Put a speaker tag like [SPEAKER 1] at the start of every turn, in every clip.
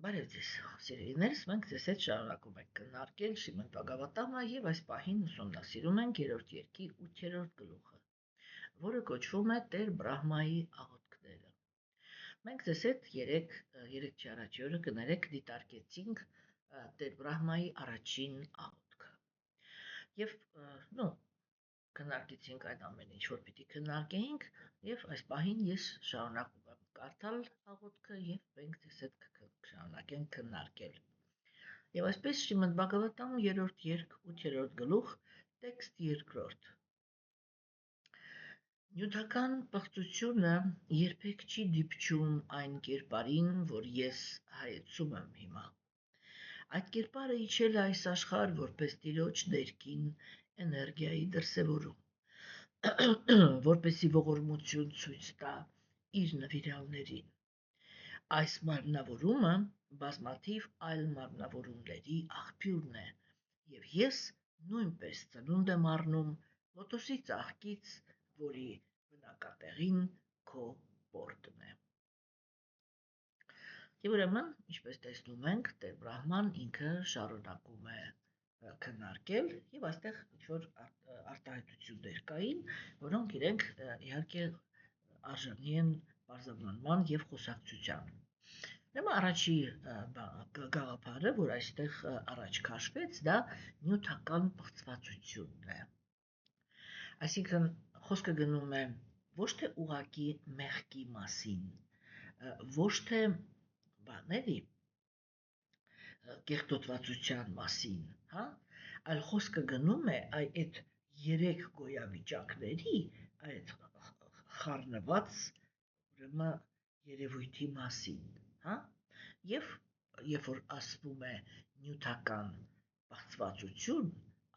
[SPEAKER 1] Բարև ձեզ, սիրելիներս, մենք ձեզ հետ շարունակում ենք քննարկել Շիմոն Բաղավատամը եւ այս պահին ուսումնասիրում ենք 3-րդ երկի 8-րդ գլուխը, որը կոչվում է Տեր Բրահմայի աղոթքները։ Մենք ձեզ հետ 3 առաջի օրը կներեք դիտարկեցինք Տեր Բրահմայի առաջին աղոթքը։ Եվ քննարկեցինք այդ ամեն ինչ, որ պիտի քննարկեինք, եւ այս պահին ես շարունակում եմ կարդալ աղոթքը եւ մենք ձեզ հետ կշարունակենք քննարկել։ Եվ այսպես Շիմոն Բաղավատամ 3-րդ երկ 8-րդ գլուխ տեքստ 2։ Նյութական պղծությունը երբեք չի դիպչում այն կերպարին, որ ես հայեցում եմ հիմա։ Այդ կերպարը իջել է այս աշխարհ որպես Տիրոջ ներքին էներգիայի դրսևորում, որպեսի ողորմություն ցույց տա իր նվիրյալներին։ Այս մարմնավորումը բազմաթիվ այլ մարմնավորումների աղբյուրն է, եւ ես նույնպես ծնունդ եմ առնում լոտոսի ծաղկից, որի բնակատեղին քո պորտն է։ Եվ ուրեմն, ինչպես տեսնում ենք, Տեր Բրահման ինքը շարունակում է քննարկել եւ այստեղ ինչ-որ արտահայտություններ կային, որոնք իրենք իհարկե արժանի են բարձրաբանման եւ խոսակցության։ Ուրեմն առաջի գաղափարը, որ այստեղ առաջ քաշվեց, դա նյութական պղծվածությունն է։ Այսինքն խոսքը գնում է ոչ թե ուղակի մեղքի մասին, ոչ թե բաների կեղտոտվածության մասին, հա, այլ խոսքը գնում է այդ 3 գոյավիճակների, այդ խառնված ուրեմն երևույթի մասին, հա, եւ երբ որ ասվում է նյութական պղծվածություն,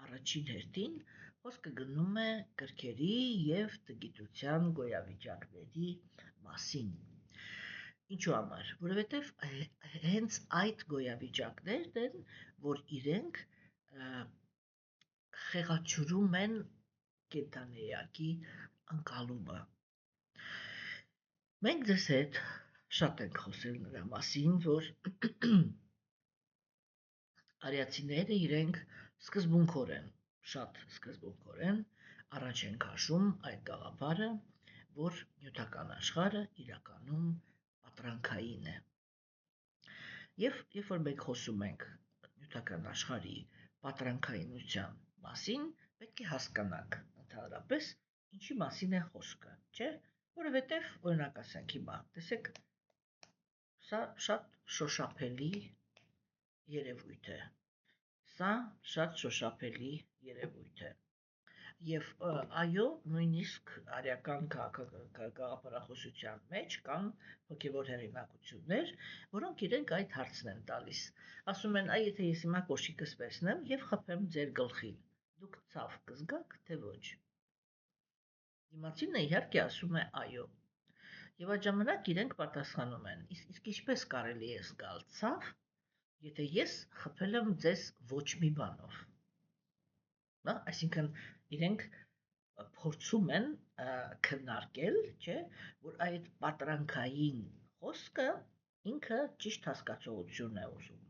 [SPEAKER 1] առաջին հերթին խոսքը գնում է կրքերի եւ տգիտության գոյավիճակների մասին։ Ինչու համար, որովհետեւ հենց այդ գոյավիճակներն են, որ իրենք խեղաթյուրում են կենդանիակի ընկալումը։ Մենք ձեզ հետ շատ ենք խոսել նրա մասին, որ արիացիները իրենք սկզբունքորեն, շատ սկզբունքորեն առաջ են քաշում այդ գաղափարը, որ նյութական աշխարհը իրականում պատրանքային է։ Եվ երբ որ մենք խոսում ենք նյութական աշխարհի պատրանքայինության մասին, պետք է հասկանանք ընդհանրապես ինչի մասին է խոսքը, չէ՞, որովհետև օրինակ ասենք հիմա, տեսեք, սա շատ շոշափելի երևույթ է։ Սա շատ շոշափելի երևույթ է։ Եվ այո, նույնիսկ արիական գաղափարախոսության մեջ կան հոգևոր հեղինակություններ, որոնք իրենք այդ հարցն են տալիս։ Ասում են, այ եթե ես հիմա կոշիկս վերցնեմ եւ խփեմ ձեր գլխին, դուք ցավ կզգաք, թե ոչ։ Դիմացինը իհարկե ասում է այո։ Եվ այդ ժամանակ իրենք պատասխանում են. իսկ ինչպես կարելի է զգալ ցավ, եթե ես խփել եմ ձեզ ոչ մի բանով։ Նա, այսինքն իրենք փորձում են քննարկել, չէ, որ այդ պատրանքային խոսքը ինքը ճիշտ հասկացողություն է ուզում։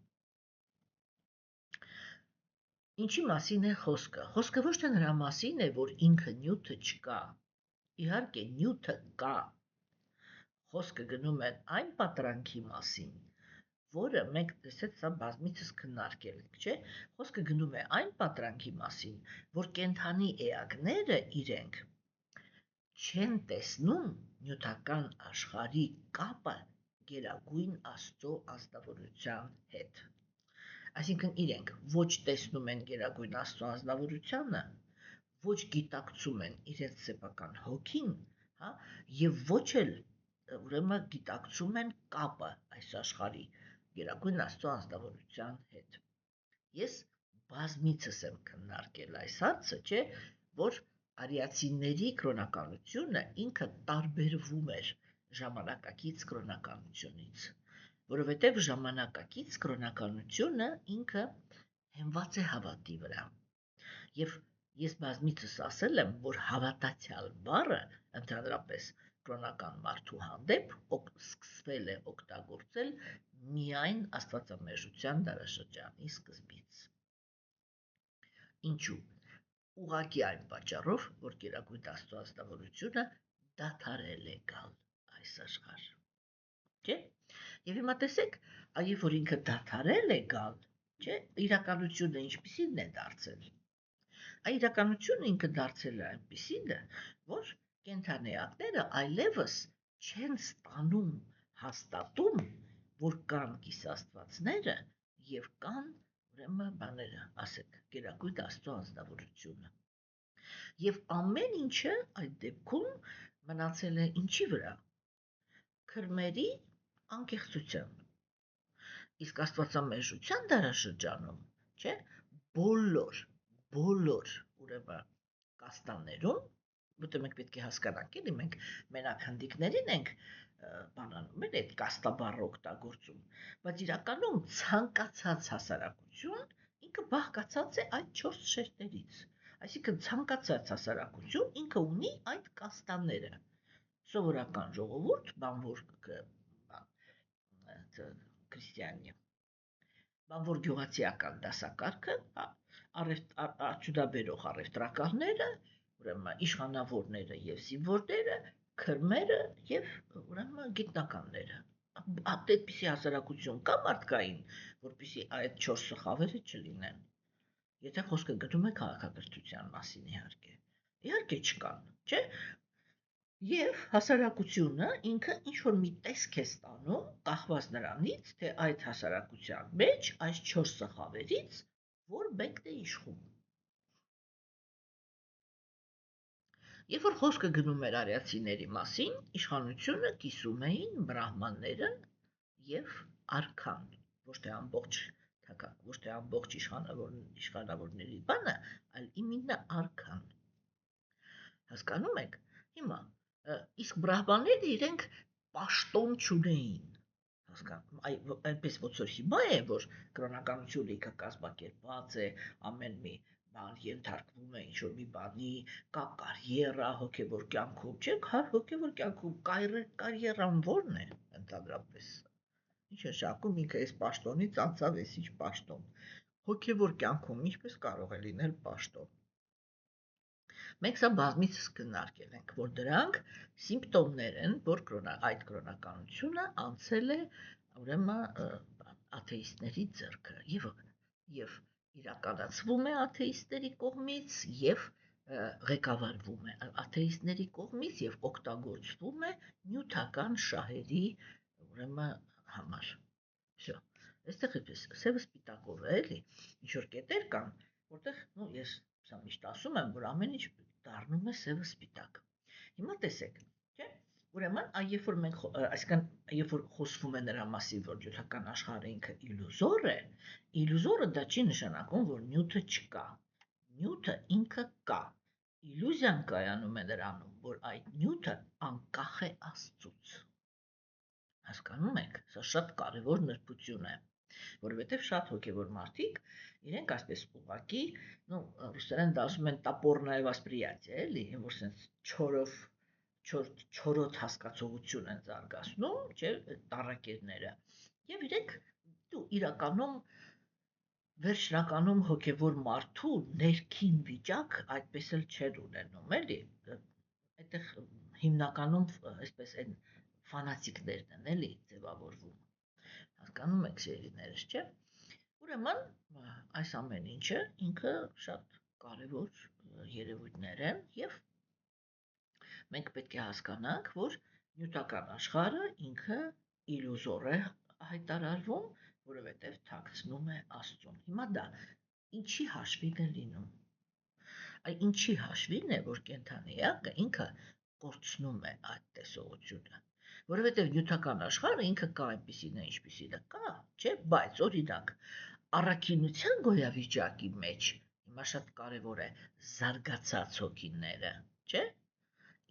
[SPEAKER 1] Ինչի մասին է խոսքը։ Խոսքը ոչ թե նրա մասին է, որ ինքը նյութը չկա։ Իհարկե նյութը կա։ Խոսքը գնում է այն պատրանքի մասին, որը մենք տեսეთ սա բազմիցս քննարկել ենք, չէ՞։ Խոսքը գնում է այն պատրանքի մասին, որ կենդանի էակները իրենք չեն տեսնում նյութական աշխարհի կապը գերագույն Աստծո ազնվորության հետ։ Այսինքն իրենք ոչ տեսնում են գերագույն Աստծո ազնվորությանը, ոչ գիտակցում են իրենց սեփական հոգին, հա, եւ ոչ էլ ուրեմն գիտակցում են կապը այս աշխարհի գերագույն Աստծո ազնվորության հետ։ Ես բազմիցս եմ քննարկել այս հարցը, չէ, որ արիացիների կրոնականությունը ինքը տարբերվում էր ժամանակակից կրոնականությունից, որովհետև ժամանակակից կրոնականությունը ինքը հենված է հավատի վրա։ Եվ ես բազմիցս ասել եմ, որ հավատացյալ բառը ընդհանրապես կրոնական մարդու հանդեպ սկսվել է օգտագործել միայն աստվածամերժության դարաշրջանի սկզբից։ Ինչու՞։ Ուղղակի այն պատճառով, որ Գերագույն Աստծո ազնվորությունը դադարել է գալ այս աշխարհ։ Չէ՞։ Եվ հիմա տեսեք, այ որ ինքը դադարել է գալ, չէ՞, իրականությունը ինչպիսին է դարձել։ Այ իրականությունը ինքը դարձել է այնպիսին, որ կենդանեակները այլևս չեն ստանում հաստատում, որ կան կիսաստվածները եւ կան ուրեմն բաները, ասեք, Գերագույն Աստծո ազնվորությունը։ Եվ ամեն ինչը այդ դեպքում մնացել է ինչի վրա։ Քրմերի անկեղծության։ Իսկ աստվածամերժության դարաշրջանում, չէ, բոլոր ուրեմն կաստաններում, որտեղ մենք պետք է հասկանանք, էլի մենք մենակ հնդիկներին ենք բանանում, այդ կաստաբառը օգտագործում, բայց իրականում ցանկացած հասարակություն ինքը բաղկացած է այդ 4 շերտերից։ Այսինքն ցանկացած հասարակություն ինքը ունի այդ կաստաները։ Սովորական ժողովուրդ, բանվոր քրիստիանի, բանվոր գյուղացիական դասակարգը, արջուդաբերող առևտրականները, ուրեմն իշխանավորները եւ զինվորները, քրմերը եւ ուրեմն գիտնականները։ Այդպիսի հասարակություն կա մարդկային, որպեսզի այդ 4 խավերը չլինեն։ Եթե խոսքը գնում է քաղաքակրթության մասին, իհարկե չկան, չէ՞։ Եվ հասարակությունը ինքը ինչ որ մի տեսք է ստանում, կախված նրանից, թե այդ հասարակության մեջ այս 4 խավերից որ մեկն է իշխում։ Երբ որ խոսքը գնում էր արիացիների մասին, իշխանությունը կիսում էին բրահմանները եւ արքան, ոչ թե ամբողջ իշխանավորների բանը, այլ именно արքան։ Հասկանում եք։ Հիմա իսկ բրահմանները իրենք պաշտոն չունեին։ Հասկանում, այնպես ոնց որ հիմա է, որ կրոնականությունը ինքը կազմակերպված է, ամեն մի բան ենթարկվում է ինչ-որ մի բանի, կա կարիերա հոգևոր կյանքում, չէ՞, հոգևոր կյանքում կարիերան ո՞րն է ընդհանրապես։ Ինչ է շակում ինքը այս պաշտոնից անցավ, էս ինչ պաշտոն։ Հոգևոր կյանքում ինչպես կարող է լինել պաշտոն։ Մենք սա բազմիցս քննարկել ենք, որ դրանք սիմպտոմներ են, որ այդ կրոնականությունը անցել է ուրեմն աթեիստների ձեռքը եւ իրականացվում է աթեիստների կողմից եւ ղեկավարվում է աթեիստների կողմից եւ օգտագործվում է նյութական շահերի ուրեմն համար։ Всё։ Այստեղ էպես սևը սպիտակով է, էլի, ինչ որ կետեր կան, որտեղ, ես սա միշտ ասում եմ, որ ամեն ինչ դառնում է սևը սպիտակ։ Հիմա տեսեք, չէ՞։ Ուրեմն, երբ որ մենք, այսինքն, երբ որ խոսվում է նրա մասին, որ նյութական աշխարհը ինքը իլյուզոր է, իլյուզորը դա չի նշանակում, որ նյութը չկա։ Նյութը ինքը կա։ Իլյուզիան կայանում է նրանում, որ այդ նյութը անկախ է Աստծուց։ Հասկանում եք, սա շատ կարևոր նրբություն է, որովհետև շատ հոգևոր մարդիկ իրենք այսպես ուղղակի, ռուսերեն ասում են տопорное восприятие, էլի, որ sense չորոտ հասկացողություն են զարգացնում, չէ, տառակերները։ Եւ իրենք իրականում վերջնականում հոգևոր մարդու ներքին վիճակ այդպես էլ չեն ունենում, էլի։ Այդտեղ հիմնականում այսպես այն ֆանատիկներն են, էլի, ձևավորվում։ Հասկանում եք, սիրելիներս, չէ՞։ Ուրեմն, այս ամեն ինչը ինքը շատ կարևոր երևույթներ են եւ մենք պետք է հասկանանք, որ նյութական աշխարհը ինքը իլյուզոր է հայտարարվում, որովհետև թաքցնում է Աստծուն։ Հիմա դա ինչի հաշվին է լինում։ Այ ինչի հաշվին է, որ կենդանեակը ինքը կորցնում է այդ տեսողությունը, որովհետև նյութական աշխարհը ինքը կա այնպիսին է, ինչպիսին է կա, չէ՞, բայց օրինակ առաքինության գոյավիճակի մեջ հիմա շատ կարևոր է զարգացած հոգիները, չէ՞։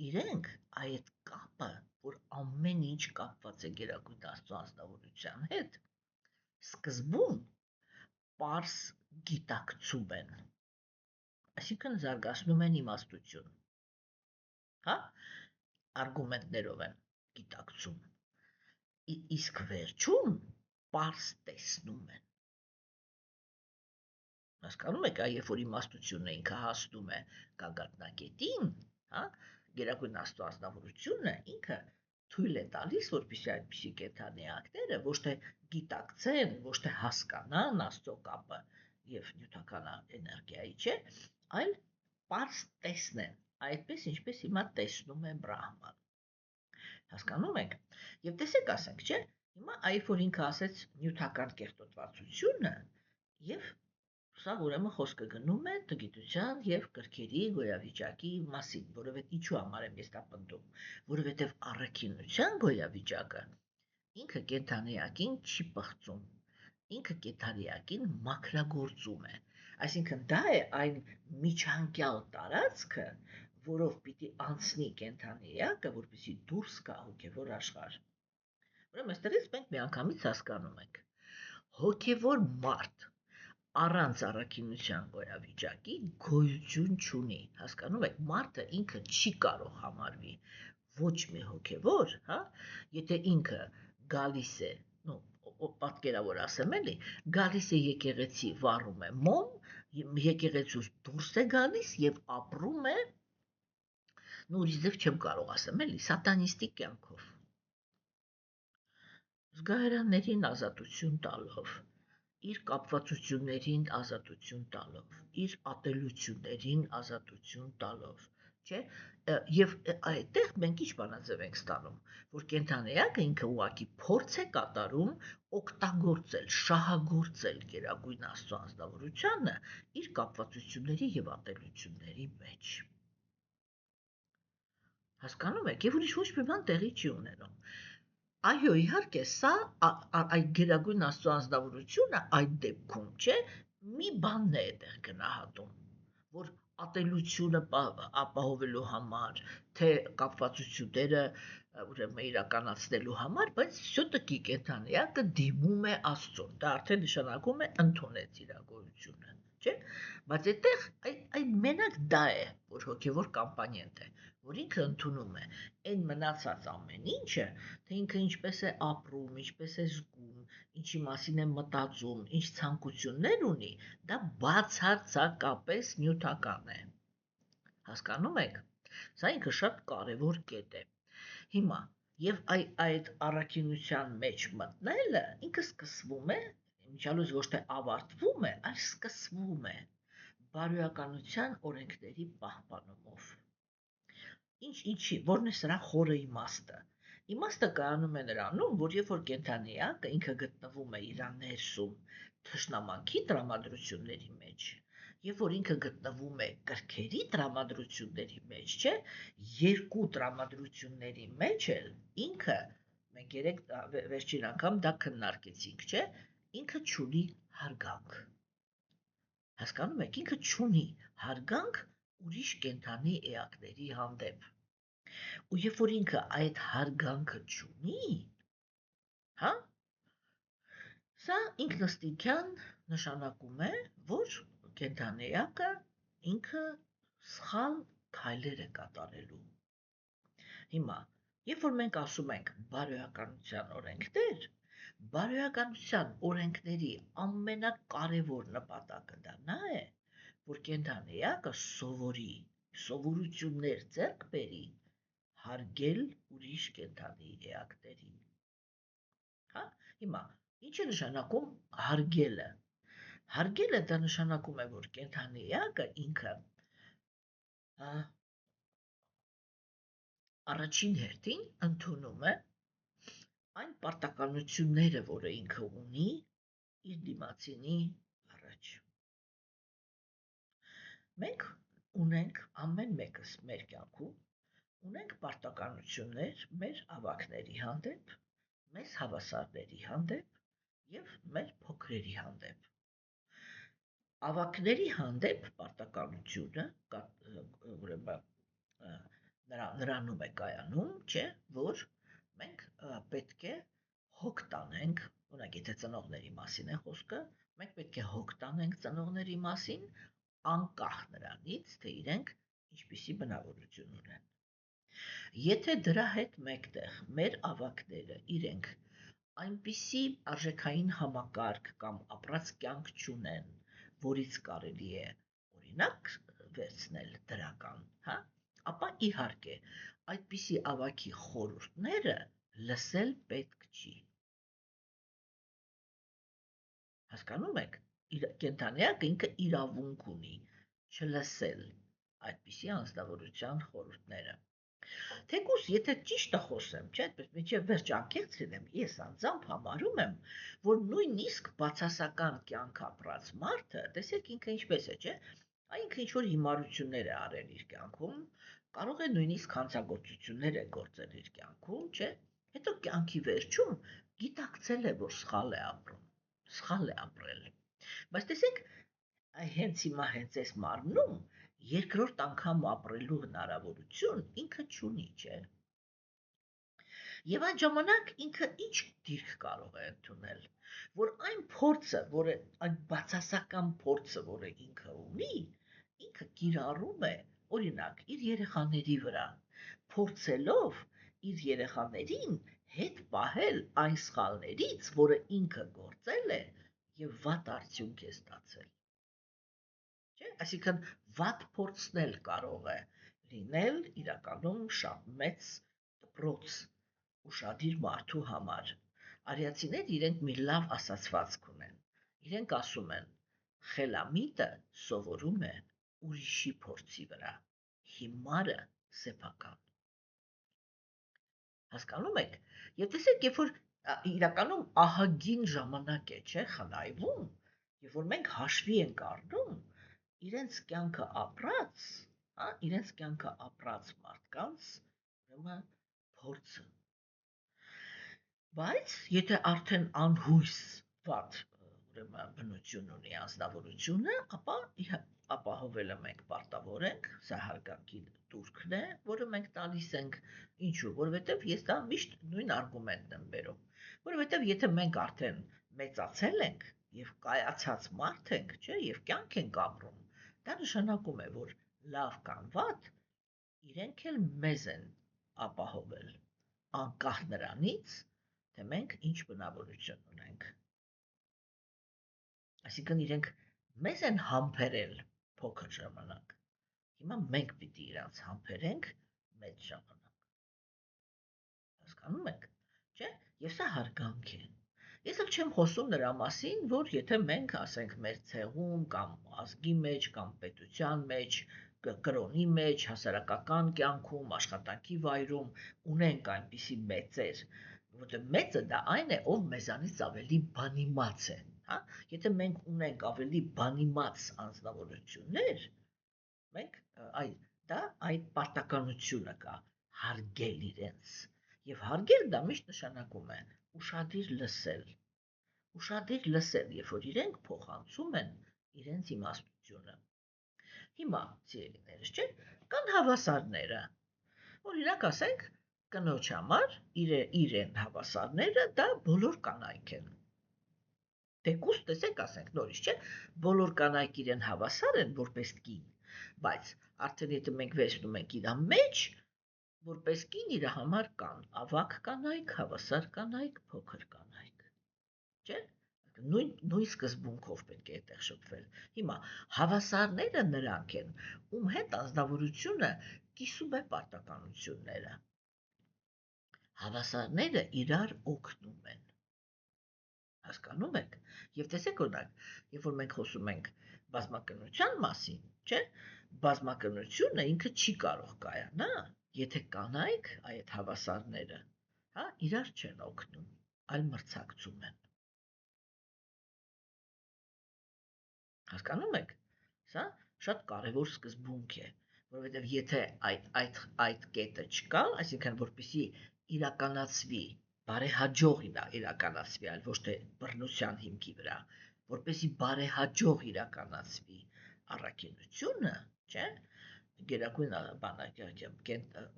[SPEAKER 1] Իրենք այդ կապը, որ ամեն ինչ կապված է Գերագույն Աստծո ազնվորության հետ, սկզբում պարզ գիտակցում են, այսինքն զարգացնում են իմաստություն, հա, արգումենտներով են գիտակցում, իսկ վերջում պարզ տեսնում են։ Հասկանում եք, երբ որ իմաստությունը ինքը հասնում է գագաթնակետին, գերագույն Աստծո ազնվորությունը ինքը թույլ է տալիս, որպեսզի այդպիսի կենդանի էակները ոչ թե գիտակցեն, ոչ թե հասկանան Աստծո կապը եւ նյութական էներգիայի, չէ, այլ պարզ տեսնեն, այդպես ինչպես հիմա տեսնում է Բրահման։ Հասկանում եք։ Եվ տեսեք, ասենք, չէ, հիմա այբ որ ինքը ասեց նյութական կեղտոտվածությունը եւ սա ուրեմն խոսքը գնում է տգիտության եւ կրքերի գոյավիճակի մասին, որովհետեւ ինչու համար եմ ես դա պնդում, որովհետեւ առաքինության գոյավիճակը ինքը կենդանիակին չի պղծում, ինքը կենդանիակին մաքրագործում է, այսինքն դա է այն միջանկյալ տարածքը, որով պիտի անցնի կենդանիակը, որպեսզի դուրս գա հոգևոր աշխարհ։ Ուրեմն այստեղից մենք միանգամից հասկանում ենք, հոգևոր մարդ առանց առաքինության գոյավիճակի գոյություն չունի, հասկանում եք, մարդը ինքը չի կարող համարվի ոչ մի հոգևոր, եթե ինքը գալիս է, պատկերավոր ասեմ էլի, գալիս է եկեղեցի, վառում է մոմ, եկեղեցուց դուրս է գալիս եւ ապրում է, ուրիշ ձև չեմ կարող ասեմ էլի, սատանիստի կյանքով։ Զգայարաններին ազատություն տալով, իր կապվածություններին ազատություն տալով, իր ատելություններին ազատություն տալով, չէ, եւ այդտեղ մենք ինչ բանաձև ենք ստանում, որ կենդանիակը ինքը ուղակի փորձ է կատարում օգտագործել, շահագործել գերագույն Աստծո անձնավորությունը իր կապվածությունների եւ ատելությունների մեջ։ Հասկանում եք, եւ ուրիշ ոչ մի բան տեղի չի ունենում։ Այո, իհարկե, սա այդ գերագույն Աստծո անձնավորությունը այդ դեպքում, չէ, մի բանն է այդտեղ գնահատում, որ ատելությունը ապահովելու համար, թե կապվածությունները ուրեմն իրականացնելու համար, բայց все-таки կենդանիակը դիմում է Աստծուն, դա արդեն նշանակում է ընդունեց իր գոյությունը, չէ, բայց այդտեղ այն մենակ դա է, որ հոգևոր կամպանիենտ է, որ ինքը ընդունում է այն մնացած ամեն ինչը, թե ինքը ինչպես է ապրում, ինչպես է զգում, ինչի մասին է մտածում, ինչ ցանկություններ ունի, դա բացարձակապես նյութական է։ Հասկանում եք։ Սա ինքը շատ կարևոր կետ է։ Հիմա եւ այդ առաքինության մեջ մտնելը ինքը սկսվում է, իմիջիալուց ոչ թե ավարտվում է, այլ սկսվում է բարոյականության օրենքների պահպանումով։ Ինչի, որն է սրա խորը իմաստը։ Իմաստը կայանում է նրանում, որ երբ որ կենդանիակը ինքը գտնվում է իր ներսում թշնամանքի տրամադրությունների մեջ, երբ որ ինքը գտնվում է կրքերի տրամադրությունների մեջ, չէ, երկու տրամադրությունների մեջ էլ ինքը, մենք երեք վերջին անգամ դա քննարկեցինք, չէ, ինքը չունի հարգանք։ Հասկանում եք, ինքը չունի հարգանք ուրիշ կենդանի էակների հանդեպ։ Ու երբ որ ինքը այդ հարգանքը չունի, սա ինքնըստինքյան նշանակում է, որ կենդանիակը ինքը սխալ քայլեր է կատարելու։ Հիմա, երբ որ մենք ասում ենք բարոյականության օրենքներ, բարոյականության օրենքների ամենակարևոր նպատակը դա նա է, որ կենդանիակը սովորի, սովորություններ ձեռք բերի հարգել ուրիշ կենդանի էակներին։ Հիմա, ինչ է նշանակում հարգելը։ Հարգելը դա նշանակում է, որ կենդանի էակը ինքը առաջին հերթին ընդունում է այն պարտականությունները, որը ինքը ունի իր դիմացինի առաջ։ Մենք ունենք ամեն մեկս մեր կյանքում ունենք պարտականություններ մեր ավագների հանդեպ, մեզ հավասարների հանդեպ եւ մեր փոքրերի հանդեպ։ Ավագների հանդեպ պարտականությունը ուրեմն նրանում է կայանում, չէ, որ մենք պետք է հոգ տանենք, օրինակ եթե ծնողների մասին է խոսքը, մենք պետք է հոգ տանենք ծնողների մասին, անկախ նրանից, թե իրենք ինչպիսի բնավորություն ունեն։ Եթե դրա հետ մեկտեղ մեր ավակները իրենք այնպիսի արժեքային համակարգ կամ ապրած կյանք չունեն, որից կարելի է օրինակ վերցնել դրական, հա, ապա իհարկե այդպիսի ավակի խորհուրդները լսել պետք չի։ Հասկանում եք, կենդանիակը ինքը իրավունք ունի չլսել այդպիսի անձնավորության խորհուրդները։ Թեկուզ եթե ճիշտը խոսեմ, չէ, այդպես մինչև վերջ անկեղծ լինեմ, ես անձամբ համարում եմ, որ նույնիսկ բացասական կյանք ապրած մարդը, տեսեք ինքը ինչպես է, չէ, ինքը ինչ-որ հիմարություններ է արել իր կյանքում, կարող է նույնիսկ հանցագործություններ է գործել իր կյանքում, չէ, հետո կյանքի վերջում գիտակցել է, որ սխալ է ապրել, բայց տեսեք, հենց հիմա հենց այս մարմնում երկրորդ անգամ ապրելու հնարավորություն ինքը չունի, չէ։ Եվ այդ ժամանակ ինքը ինչ դիրք կարող է ընդունել, որ այն փորձը, որը այն բացասական փորձը, որը ինքը ունի, ինքը կիրառում է, օրինակ, իր երեխաների վրա, փորձելով իր երեխաներին հետ պահել այն սխալներից, որը ինքը գործել է եւ վատ արդյունք է ստացել։ Չէ, այսինքն վատ փորձն էլ կարող է լինել իրականում շատ մեծ դպրոց ուշադիր մարդու համար։ Արիացիներ իրենք մի լավ ասացվածք ունեն։ Իրենք ասում են. խելամիտը սովորում է ուրիշի փորձի վրա, հիմարը սեփական։ Հասկանում եք։ Եվ տեսեք, երբ որ իրականում ահագին ժամանակ է, չէ, խնայվում, երբ որ մենք հաշվի ենք առնում իրենց կյանքը ապրած, հա, իրենց կյանքը ապրած մարդկանց, ուրեմն փորձը։ Բայց եթե արդեն անհույս վատ, ուրեմն բնություն ունի անձնավորությունը, ապա ապահովելը մենք պարտավոր ենք, սա հարգանքի տուրքն է, որը մենք տալիս ենք, ինչու, որովհետև ես դա միշտ նույն արգումենտն եմ բերում, որովհետև եթե մենք արդեն մեծացել ենք եւ կայացած մարդ ենք, չէ, եւ կյանք ենք ապրում, դա նշանակում է, որ լավ կամ վատ իրենք էլ մեզ են ապահովել, անկախ նրանից, թե մենք ինչ բնավորություն ունենք։ Այսինքն իրենք մեզ են համբերել փոքր ժամանակ։ Հիմա մենք պիտի իրանց համբերենք մեծ ժամանակ։ Հասկանում եք, չէ՞։ Եվ սա հարգանք է։ Ես էլ չեմ խոսում նրա մասին, որ եթե մենք, ասենք, մեր ցեղում կամ ազգի մեջ կամ պետության մեջ, կրոնի մեջ, հասարակական կյանքում, աշխատանքի վայրում ունենք այնպիսի մեծեր, որտեղ մեծը դա այն է, ով մեզանից ավելի բանիմաց է, հա։ Եթե մենք ունենք ավելի բանիմաց անձնավորություններ, մենք այդ պարտականությունը կա հարգել իրենց։ Եվ հարգել դա միշտ նշանակում է ուշադիր լսել, երբ որ իրենք փոխանցում են իրենց իմաստությունը։ Հիմա, սիրելիներս, չէ՞, կան հավասարները։ Օրինակ ասենք, կնոջ համար իրեն հավասարները դա բոլոր կանայք են։ Թեկուզ տեսեք, ասենք նորից, չէ՞, բոլոր կանայք իրեն հավասար են որպես կին, բայց արդեն եթե մենք վերցնում ենք իր մեջ, որպես կին իր համար կան ավագ կանայք, հավասար կանայք, փոքր կանայք, չէ՞։ Նույն սկզբունքով պետք է այդտեղ շփվել։ Հիմա հավասարները նրանք են, ում հետ անձնավորությունը կիսում է պարտականությունները։ Հավասարները իրար օգնում են։ Հասկանում եք։ Եվ տեսեք օրինակ, երբ որ մենք խոսում ենք բազմակնության մասին, չէ՞, բազմակնությունը ինքը չի կարող կայանա, եթե կանայք, այդ հավասարները, հա, իրար չեն օգնում, այլ մրցակցում են։ Հասկանում եք։ Սա շատ կարևոր սկզբունք է, որովհետև եթե այդ կետը չկա, այսինքն որպեսզի իրականացվի բարեհաջող իրականացվի, այլ ոչ թե բռնության հիմքի վրա, որպեսզի բարեհաջող իրականացվի առաքինությունը, չէ՞, գերագույն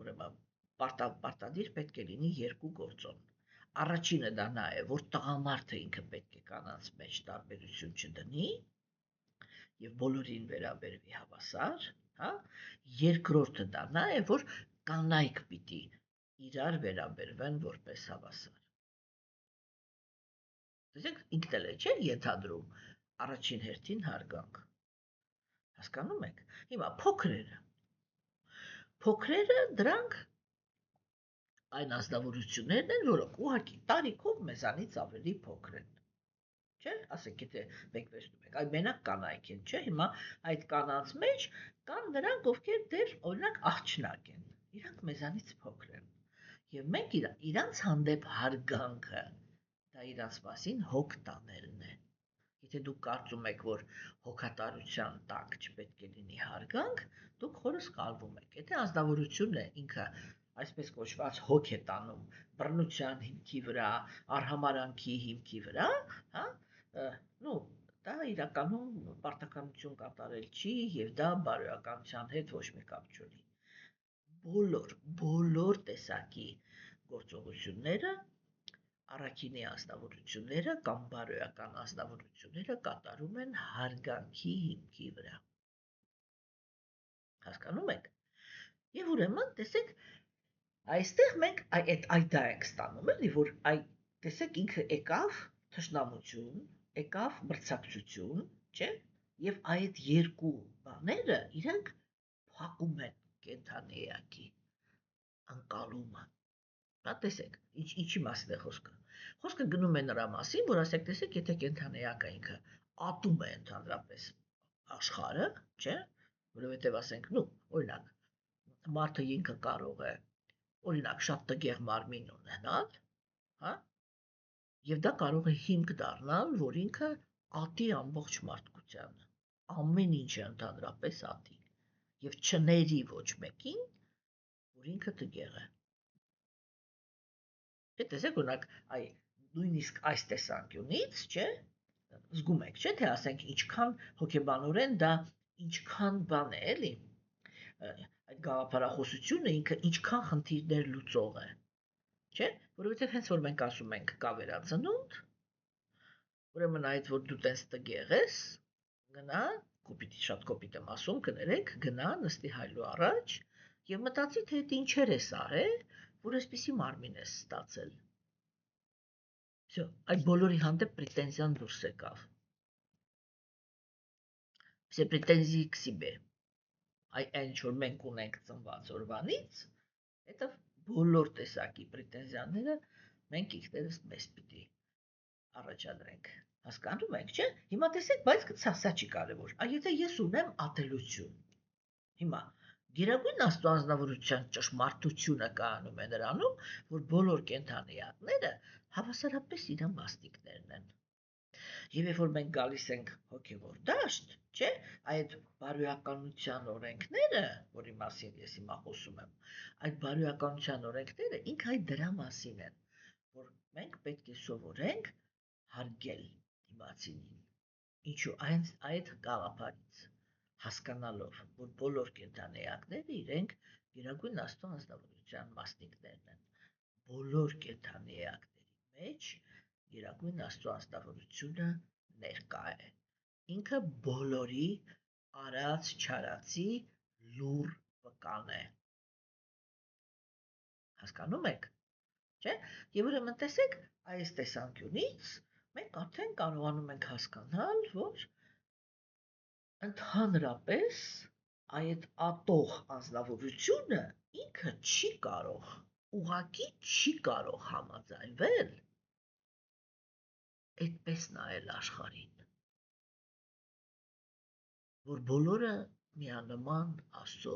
[SPEAKER 1] ուրեմն պարտադիր պետք է լինի երկու գործոն։ Առաջինը դա նա է, որ տղամարդը ինքը պետք է կանանց մեջ տարբերություն չդնի եւ բոլորին վերաբերվի հավասար, հա։ Երկրորդը դա նա է, որ կանայք պիտի իրար վերաբերվեն որպես հավասար։ Տեսեք, ինքն էլ է, չէ՞, ենթադրում առաջին հերթին հարգանք։ Հասկանում եք։ Հիմա փոքրերը դրանք այն ազնվորություններն են, որոնք ուղղակի տարիքով մեզանից ավելի փոքր են։ Չէ՞, ասենք, եթե մենք վերցնում ենք, այ մենակ կանայք են, չէ՞, հիմա այդ կանանց մեջ կան նրանք, ովքեր դեռ օրինակ աղջնակ են, իրանք մեզանից փոքր են, եւ մենք իրանց հանդեպ հարգանքը, դա իրանց մասին հոգ տանելն է։ Եթե դուք կարծում եք, որ հոգատարության տակ չպետք է լինի հարգանք, դուք խորը սխալվում եք։ Եթե ազնվորությունն է ինքը այսպես կոչված հոգ է տանում բռնության հիմքի վրա, արհամարանքի հիմքի վրա, հա, դա իրականում պարտականություն կատարել չի եւ դա բարոյականության հետ ոչ մի կապ չունի։ Բոլոր տեսակի գործողությունները, առաքինի ազնվորությունները կամ բարոյական ազնվորությունները կատարում են հարգանքի հիմքի վրա։ Հասկանում եք։ Եվ ուրեմն, տեսեք, այստեղ մենք այդ դա ենք ստանում, էլի, որ տեսեք ինքը եկավ թշնամություն, եկավ մրցակցություն, չէ՞, եւ այդ երկու բաները իրենք փակում են կենթանի էակի անկալումը։ Դա տեսեք, ինչի մասին է խոսքը։ Խոսքը գնում է նրա մասին, որ ասեք, տեսեք, եթե կենթանի էակը ինքը ատում է ընդհանրապես աշխարհը, չէ՞, որովհետեւ ասենք, օրինակ, մարդը ինքը կարող է օրինակ շատ տգեղ մարմին ունենալ, հա, եւ դա կարող է հիմք դառնալ, որ ինքը ատի ամբողջ մարդկությանը, ամեն ինչը ընդհանրապես ատի եւ չների ոչ մեկին, որ ինքը տգեղ է։ Դե տեսեք, օրինակ, նույնիսկ այս տեսանկյունից, չէ, զգում եք, չէ, թե ասենք ինչքան հոգեբանորեն դա ինչքան բան է, էլի, այդ գաղափարախոսությունը ինքը ինչքան խնդիրներ լուծող է, չէ, որովհետև հենց որ մենք ասում ենք կա վերածնունդ, ուրեմն այդ որ դու տես տգեղ ես, գնա, շատ կոպիտ եմ ասում, կներեք, գնա, նստի հայլու առաջ եւ մտածի, թե այդ ինչեր ես արել, որ այսպիսի մարմին ես ստացել։ Всё, այդ բոլորի հանդեպ պրետենզիան դուրս եկավ։ Все претензии к себе։ Այն ինչ որ մենք ունենք ծնված օրվանից, это բոլոր տեսակի պրետենզիաները մենք ինքներս մեզ պիտի առաջադրենք։ Հասկանում եք, չէ՞։ Հիմա տեսեք, բայց սա չի կարևոր։ Եթե ես ունեմ ատելություն։ Հիմա Գերագույն Աստծո անձնավորության ճշմարտությունը կայանում է նրանում, որ բոլոր կենդանիակները հավասարապես իր մասնիկներն են։ Եվ երբ որ մենք գալիս ենք հոգևոր դաշտ, չէ, այդ բարոյականության օրենքները, որի մասին ես հիմա խոսում եմ, այդ բարոյականության օրենքները ինքը այդ դրա մասին են, որ մենք պետք է սովորենք հարգել դիմացինին։ Ինչու այդ գաղափարից հասկանալով, որ բոլոր կենդանիակները իրենք Գերագույն Աստծո անձնավորության մասնիկներն են, բոլոր կենդանիակների մեջ Գերագույն Աստծո անձնավորությունը ներկա է։ Ինքը բոլորի արած չարացի լուր վկան է։ Հասկանում եք, չէ՞։ Եվ ուրեմն տեսեք, այս տեսանկյունից մենք արդեն կարողանում ենք հասկանալ, որ ընդհանրապես այդ ատող անձնավորությունը ինքը չի կարող, ուղղակի չի կարող համաձայնվել այդպես նայել աշխարհին, որ բոլորը միանման Աստծո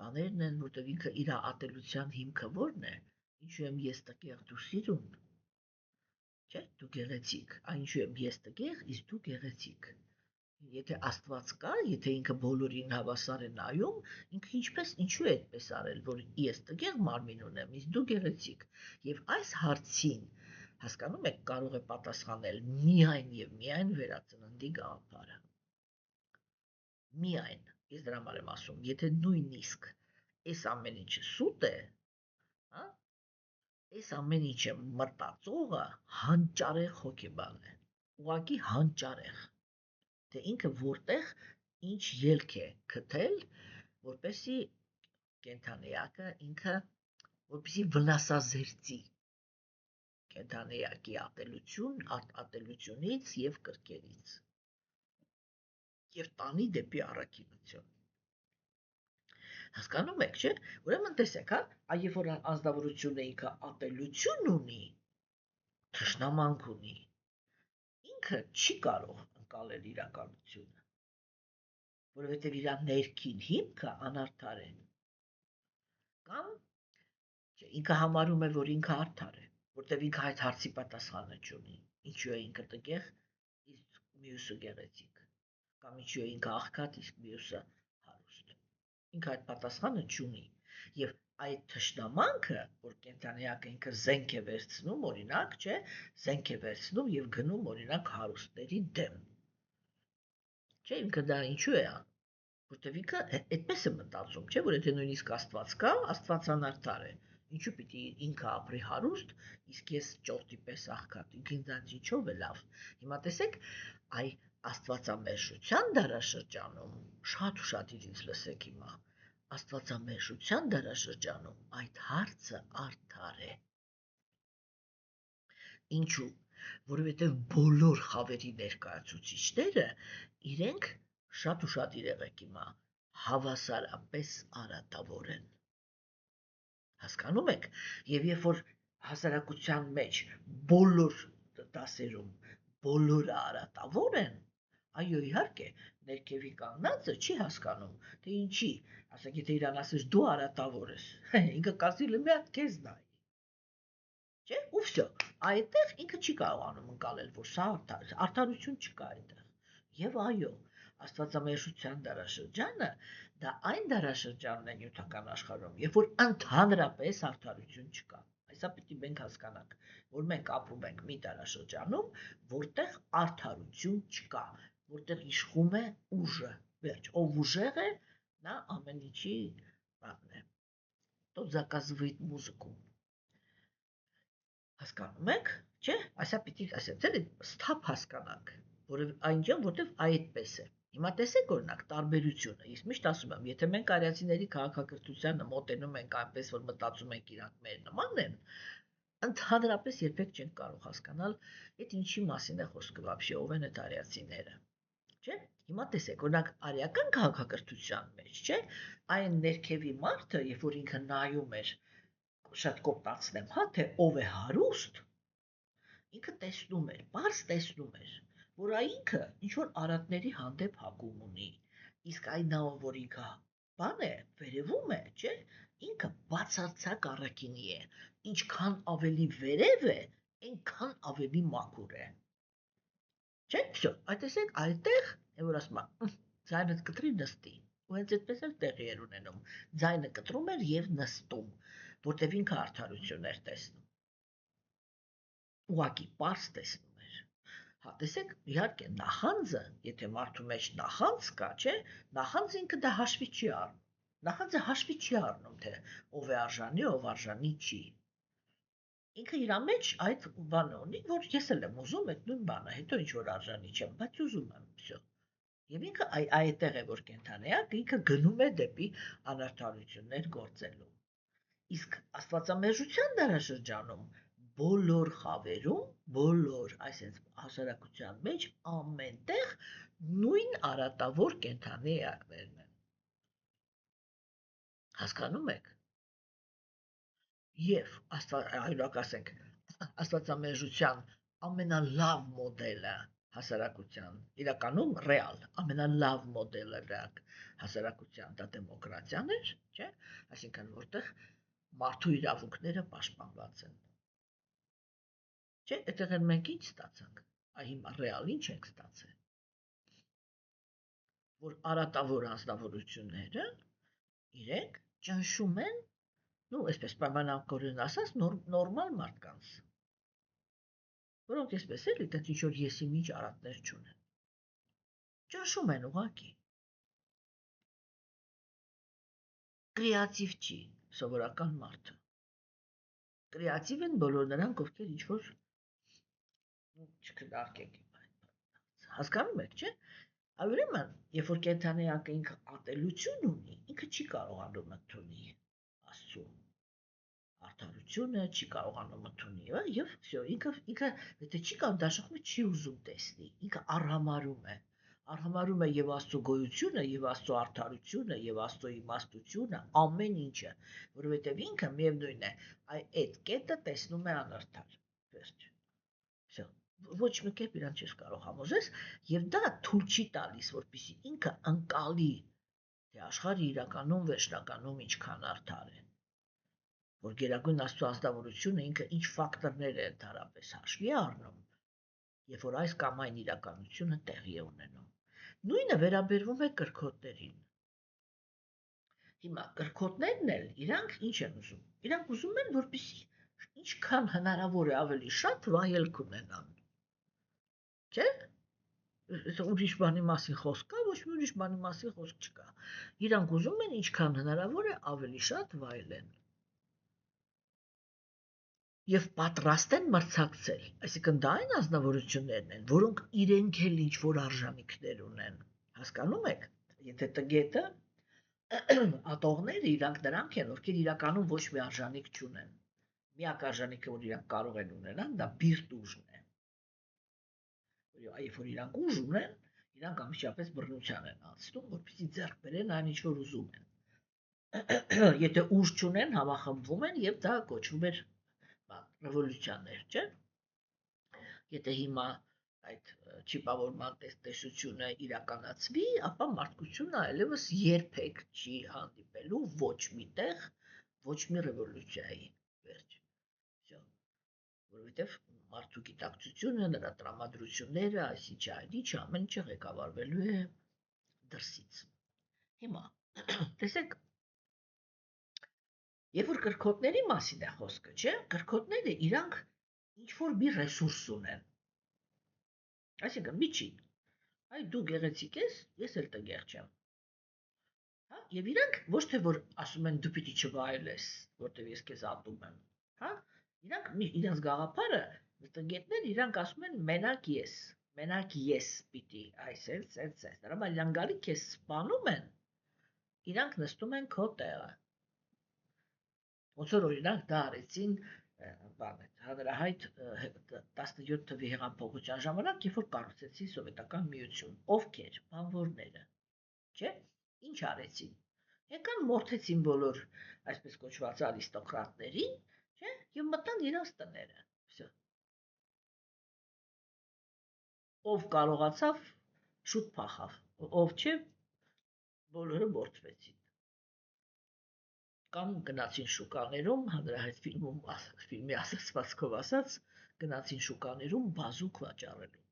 [SPEAKER 1] բաներն են, որտեղ ինքը իր ատելության հիմքը ո՞րն է, ինչու եմ ես տգեղ, դու սիրուն, չէ, դու գեղեցիկ, ինչու եմ ես տգեղ, իսկ դու գեղեցիկ։ Եթե Աստված կա, եթե ինքը բոլորին հավասար է նայում, ինքը ինչու է այդպես արել, որ ես տգեղ մարմին ունեմ, իսկ դու գեղեցիկ։ Եվ այս հարցին, հասկանում եք, կարող է պատասխանել միայն եւ միայն վերածննդի գաղափարը։ Միայն, ես դրա համար եմ ասում, եթե նույնիսկ այս ամեն ինչը սուտ է, հա, այս ամեն ինչը մտածողը հանճարեղ հոգեբան է, ուղղակի հանճարեղ, թե ինքը որտեղ ինչ ելք է գտել, որպեսզի կենդանիակը ինքը որպեսզի վնասազերծի կենդանիակի ատելությունից եւ կրկերից եւ տանի դեպի առաքինություն։ Հասկանում եք, չէ՞։ Ուրեմն տեսեք, հա, երբ որ անձնավորությունը ինքը ատելություն ունի, թշնամանք ունի, ինքը չի կարող ընկալել իրականությունը, որովհետև իր ներքին հիմքը անարդար է։ Կամ ինքը համարում է, որ ինքը արդար է, որտեղ ինքը այդ հարցի պատասխանը չունի։ Ինչու է ինքը տգեղ, իսկ մյուսը գեղեցիկ, կամ ինչու է ինքը աղքատ, իսկ մյուսը հարուստ։ Ինքը այդ պատասխանը չունի, եւ այդ թշնամանքը, որ կենդանիակը ինքը զենք է վերցնում, օրինակ, չէ, զենք է վերցնում եւ գնում օրինակ հարուստների դեմ։ Չէ, ինքը դա ինչու է անում, որտեվ ինքը այդպես է մտածում, չէ, որ եթե նույնիսկ Աստված կա, Աստված անարդար է, ինչու պիտի ինքը ապրի հարուստ, իսկ ես ճորտի պես աղքատ, ինքնին ինչով է լավ։ Հիմա տեսեք, այ Աստվածամերժության դարաշրջանում, շատ ինձ լսեք հիմա, Աստվածամերժության դարաշրջանում այդ հարցը արդար է։ Ինչու՞, որովհետև բոլոր խավերի ներկայացուցիչները իրենք շատ եղեք հիմա հավասարապես արատավոր են։ Հասկանում եք, եւ երբ որ հասարակության մեջ բոլոր դասերում բոլորը արատավոր են, այո, իհարկե, ներքևի կանգնածը չի հասկանում, թե ինչի, ասենք, եթե իրան ասես դու արատավոր ես, ինքը կասի մի հատ քեզ նայ։ Չէ՞, ու վсё, այդտեղ ինքը չի կարողանում ընկալել, որ սա արդարություն չկա այդտեղ։ Եվ այո, Աստվածամերժության դարաշրջանը դա այն դարաշրջանն է նյութական աշխարհում, երբ որ ընդհանրապես արդարություն չկա։ Այսա պիտի մենք հասկանանք, որ մենք ապրում ենք մի դարաշրջանում, որտեղ արդարություն չկա, որտեղ իշխում է ուժը, վերջ, ով ուժեղ է, նա ամեն ինչի բանն է։ Тот заказывает музыку։ Հասկանում եք, չէ՞, այսա պիտի ասած էլի սթափ հասկանանք, այնքան որտեղ այդպես է։ Հիմա տեսեք օրինակ տարբերությունը։ Ես միշտ ասում եմ, եթե մենք արիացիների քաղաքակրթությանը մոտենում ենք այնպես, որ մտածում ենք իրանք մեր նման են, ընդհանրապես երբեք չենք կարող հասկանալ, այդ ինչի մասին է խոսքը, вообще ով են այդ արիացիները։ Չէ՞։ Հիմա տեսեք, օրինակ արիական քաղաքակրթության մեջ, չէ՞, այն ներքևի մարդը, երբ որ ինքը նայում էր, շատ կոպտացնեմ, հա, թե ով է հարուստ, ինքը տեսնում էր, բարձ տեսնում էր, որ ինքը ինչ որ արատների հանդեպ հակում ունի, իսկ այն նա որ ինքը բան է, վերևում է, չէ, ինքը բացարձակ առաքինի է, ինչքան ավելի վերև է, այնքան ավելի մաքուր է։ Չէ՞, վсё, այդ տեսեք, այդտեղ, որ ասում է, ձայնդ կտրի նստի, ու հենց այդպես էլ տեղի էր ունենում, ձայնը կտրում էր եւ նստում, որտեվ ինքը արդարություն էր տեսնում։ Ուղղակի պարզ տեսնում էր։ Հա, տեսեք, իհարկե նախանձը, եթե մարդու մեջ նախանձ կա, չէ, նախանձը ինքը դա հաշվի չի առնում։ Նախանձը հաշվի չի առնում, թե ով է արժանի, ով արժանի չի։ Ինքը իր մեջ այդ բանը ունի, որ ես էլ եմ ուզում այդ նույն բանը, հետո ինչ որ արժանի չեմ, բայց ուզում եմ, վсё։ Եվ ինքը այդտեղ է որ կենդանիակ, ինքը գնում է դեպի անարդարություններ գործելու։ Իսկ Աստվածամերժության դարաշրջանում բոլոր խավերում, բոլոր, այսպես հասարակության մեջ ամենտեղ նույն արատավոր կենդանիակներն են։ Հասկանում եք։ Եվ այլոք ասենք, Աստվածամերժության ամենալավ մոդելը հասարակության, իրականում ռեալ, ամենալավ մոդելը հասարակության դա դեմոկրատիան էր, չէ՞, այսինքն որտեղ մարդու իրավունքները պաշտպանված են։ Չէ՞, այդտեղ մենք ինչ ստացանք։ Այ հիմա ռեալ ինչ ենք ստացել։ Որ արատավոր անձնավորությունները իրենք ճնշում են, ну, այսպես պայմանավորորեն ասած, նորմալ մարդկանց, որոնք այսպես էլի, դա ինչ որ եսի միջ արատներ չունեն։ Ճնշում են ուղղակի։ Կրեատիվ չի սովորական մարդը։ Կրեատիվ են բոլոր նրանք, ովքեր ինչ որ չքննարկենք։ Հասկանում եք, չէ՞։ Ուրեմն, երբ որ կենդանիակը ինքը ատելություն ունի, ինքը չի կարողանում ընդունի Աստծո արդարությունը, չի կարողանում ընդունի, եւ всё, ինքը եթե չի կարող դաշախում չի ուզում տեսնի, ինքը արհամարում է եւ Աստծո գոյությունը, եւ Աստծո արդարությունը, եւ Աստծո իմաստությունը, ամեն ինչը, որովհետեւ ինքը միևնույն է, այդ կետը տեսնում է անարդար։ Վերջ։ Всё։ Ոչ մի կերպ իրան չես կարող համոզես, եւ դա թույլ չի տալիս, որպեսզի ինքը անկալի, թե աշխարհը իրականում վերջնականում ինչքան արդար է։ Որ Գերագույն Աստծո ազնվորությունը ինքը ինչ ֆակտորներ է ընդհանրապես հաշվի առնում, երբ որ այս կամ այն իրականությունը տեղի է ունենում։ Նույնը վերաբերվում է կրքոտներին։ Հիմա կրքոտներն էլ իրանք ինչ են ուզում։ Իրանք ուզում են, որպեսզի ինչքան հնարավոր է ավելի շատ վայելք ունենան։ Չէ՞։ Ուրիշ բանի մասին խոսք կա, ոչ մի ուրիշ բանի մասին խոսք չկա։ Իրանք ուզում են ինչքան հնարավոր է ավելի շատ վայելեն։ Եվ պատրաստ են մրցակցել, այսինքն դա այն ազնվորություններն են, որոնք իրենք էլ ինչ-որ արժանինքներ ունեն, հասկանում եք, եթե տգետը ատողները իրանք նրանք են, ովքեր իրականում ոչ մի արժանինք չունեն, միակ արժանինքը, որ իրանք կարող են ունենան, դա բիրտ ուժն է, երբ որ իրանք ուժ ունեն, իրանք ամբողջապես բռնության են անցնում, որպեսզի ձեռք բերեն այն, ինչ որ ուզում են, եթե ուժ չունեն, համախմբվում են եւ դա կոչվում է ռևոլյուցիաներ, չէ՞։ Եթե հիմա այդ չիպավորման տեսությունը իրականացվի, ապա մարդկությունը այլևս երբեք չի հանդիպելու ոչ միտեղ, ոչ մի ռևոլյուցիայի վերջ։ Всё։ Որովհետև մարդու գիտակցությունը, նրա տրամադրությունները, այսինչ ամեն ինչը ղեկավարվելու է դրսից։ Հիմա տեսեք, երբ որ կրքոտների մասին է խոսքը, չէ՞, կրքոտները իրանք ինչ-որ մի ռեսուրս ունեն։ Այսինքն միջին, այ դու գեղեցիկ ես, ես էլ տգեղ չեմ։ Հա, եւ իրանք ոչ թե որ ասում են դու պիտի չվայելես, որտեվ ես քեզ ատում եմ, հա, իրանք գաղափարը տգետներ իրանք ասում են մենակ ես պիտի այս, դրա համար իրանք գալի քեզ սպանում են, իրանք նստում են քո տեղը։ Ոնց որ օրինակ դա արեցին հանրահայտ 17 թվականի հեղափոխության ժամանակ, երբ որ կառուցեցին սովետական միություն, ովքեր, բանվորները, չէ՞, ինչ արեցին։ Եկան մորթեցին բոլոր այսպես կոչված արիստոկրատներին, չէ՞, եւ մտան իրենց տները։ Всё։ Ով կարողացավ շուտ փախավ, ով չէ, բոլորը մորթվեցին։ Կամ գնացին շուկաներում, հանրահայտ ֆիլմի ասացվածքով ասած, գնացին շուկաներում բազուկ վաճառելու։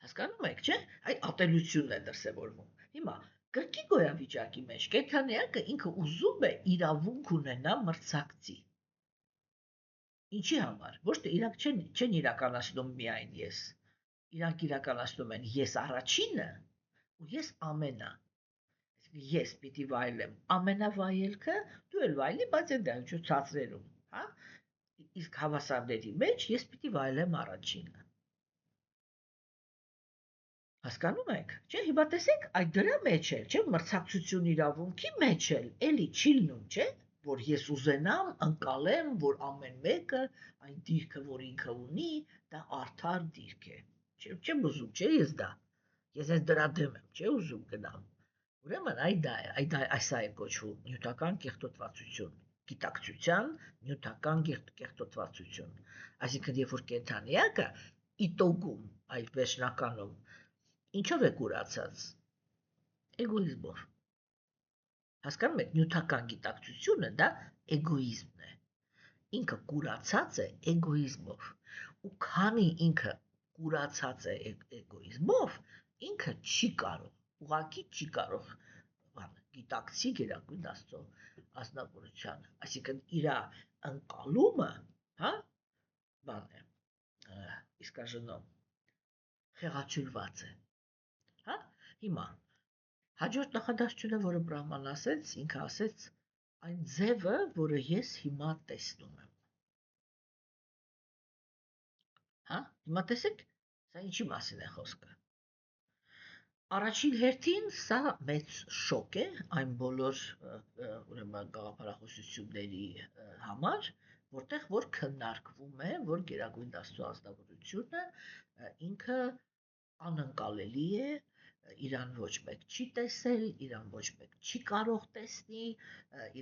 [SPEAKER 1] Հասկանում եք, չէ՞, այդ ատելությունն է դրսևորվում։ Հիմա կրկի գոյավիճակի մեջ կենդանիակը ինքը ուզում է իրավունք ունենա մրցակցի։ Ինչի համար։ Ոչ թե իրանք չեն իրականացնում միայն ես։ Իրանք իրականացնում են ես առաջինը ու ես ամենը։ Ես պիտի վայելեմ ամենավայելքը, դու էլ վայելի, բայց այնտեղ ինչ-որ ցածրերում, հա։ Իսկ հավասարների մեջ ես պիտի վայելեմ առաջինը։ Հասկանում եք, չէ՞, հիմա տեսեք, այդ դրա մեջ է, չէ՞, մրցակցություն իրավունքի մեջ էլ էլի չի լինում, չէ՞, որ ես ուզենամ, ընկալեմ, որ ամեն մեկը այն դիրքը, որ ինքը ունի, դա արդար դիրք է։ Չեմ ուզում, չէ՞ ես դա։ Ես այս դրա դեմ եմ, չէ՞ ուզում գնամ։ Ուրեմն այս է կոչվում նյութական կեղտոտվածություն, գիտակցության նյութական կեղտոտվածություն։ Այսինքն, երբ որ կենդանիակը իտոգում, այդ վերջնականում, ինչով է կուրացած։ Էգոիզմով։ Հասկանում եք, նյութական գիտակցությունը դա էգոիզմն է։ Ինքը կուրացած է էգոիզմով։ Ու քանի ինքը կուրացած է էգոիզմով, ինքը չի կարող, ուղղակի չի կարող գիտակցի Գերագույն Աստծո ազնվորությանը, այսինքն իր ընկալումը, հա, բան է, իսկաժնոմ խեղաթյուրված է, հա, հիմա հաջորդ նախադասությունը, որը Բրահման ասեց, ինքը ասեց այն ձևը, որը ես հիմա տեսնում եմ, հա, հիմա տեսեք, Սա ինչի մասին է խոսքը։ Առաջին հերթին սա մեծ շոկ է այն բոլոր ուրեմն գաղափարախոսությունների համար, որտեղ որ քննարկվում է, որ Գերագույն Աստծո ազնվորությունը ինքը անընկալելի է, իրան ոչ մեկ չի տեսել, իրան ոչ մեկ չի կարող տեսնի,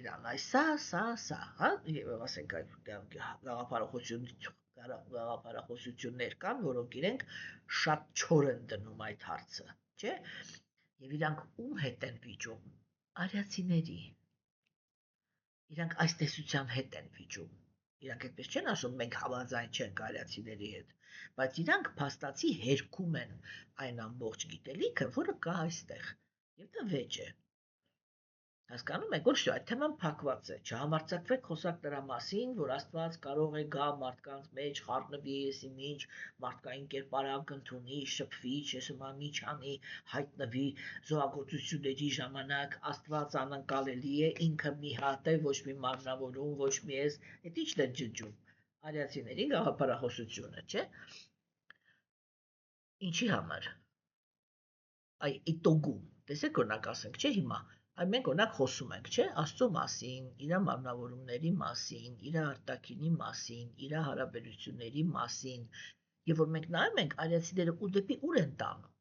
[SPEAKER 1] իրան սա, հա, եւ ասենք գաղափարախոսություններ կան, որոնք իրենք շատ չոր են դնում այդ հարցը, չէ՞։ Եվ իրանք ում հետ են վիճում։ Արիացիների։ Իրանք այս տեսության հետ են վիճում։ Իրանք այդպես չեն ասում մենք համաձայն չենք արիացիների հետ, բայց իրանք փաստացի հերքում են այն ամբողջ գիտելիքը, որը կա այստեղ, եւ դա վեճ է։ Հասկանում եք, ոչ թե այդ թեման փակված է, չհամարձակվեք խոսալ դրա մասին, որ Աստված կարող է գա մարդկանց մեջ, խառնվի, եսի ինչ, մարդկային կերպարանք ընդունի, շփվի, չեսմամի չանի, հայտնվի զոհագործությունների ժամանակ, Աստված անկալելի է, ինքը մի հատ է, ոչ մի մարմնավորում, ոչ մի ես, այդ ի՞նչն է ջջում։ Արիացիների գաղափարախոսությունը, չէ՞։ Ինչի համար։ Այ իտոգում, տեսեք օրինակ ասենք, չէ՞ հիմա Այ մենք օրինակ խոսում ենք, չէ՞, Աստծո մասին, իր մարմնավորումների մասին, իր արտաքինի մասին, իր հարաբերությունների մասին, եւ որ մենք նայում ենք արիացիները ու դեպի ուր են տանում։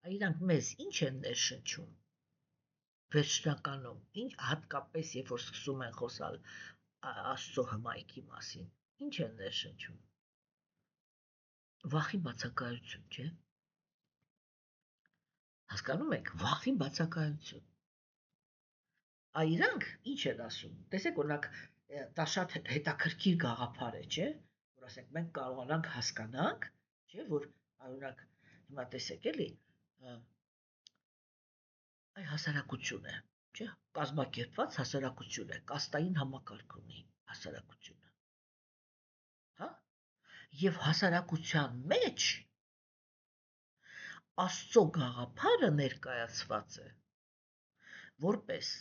[SPEAKER 1] Այ իրանք մեզ ինչ են ներշնչում։ Վերջնականում, ինչ հատկապես երբ որ սկսում են խոսալ Աստծո հմայքի մասին, ինչ են ներշնչում։ Վախի բացակայություն, չէ՞։ Հասկանում եք, վախի բացակայություն։ Այ իրանք ինչ են ասում։ Տեսեք, օրինակ, դա շատ հետաքրքիր գաղափար է, չէ՞, որ ասենք մենք կարողանանք հասկանանք, չէ՞, որ օրինակ հիմա տեսեք էլի, այ հասարակություն է, չէ՞, կազմակերպված հասարակություն է, կաստային համակարգ ունի հասարակությունը։ Հա? Եվ հասարակության մեջ Աստծո գաղափարը ներկայացված է որպես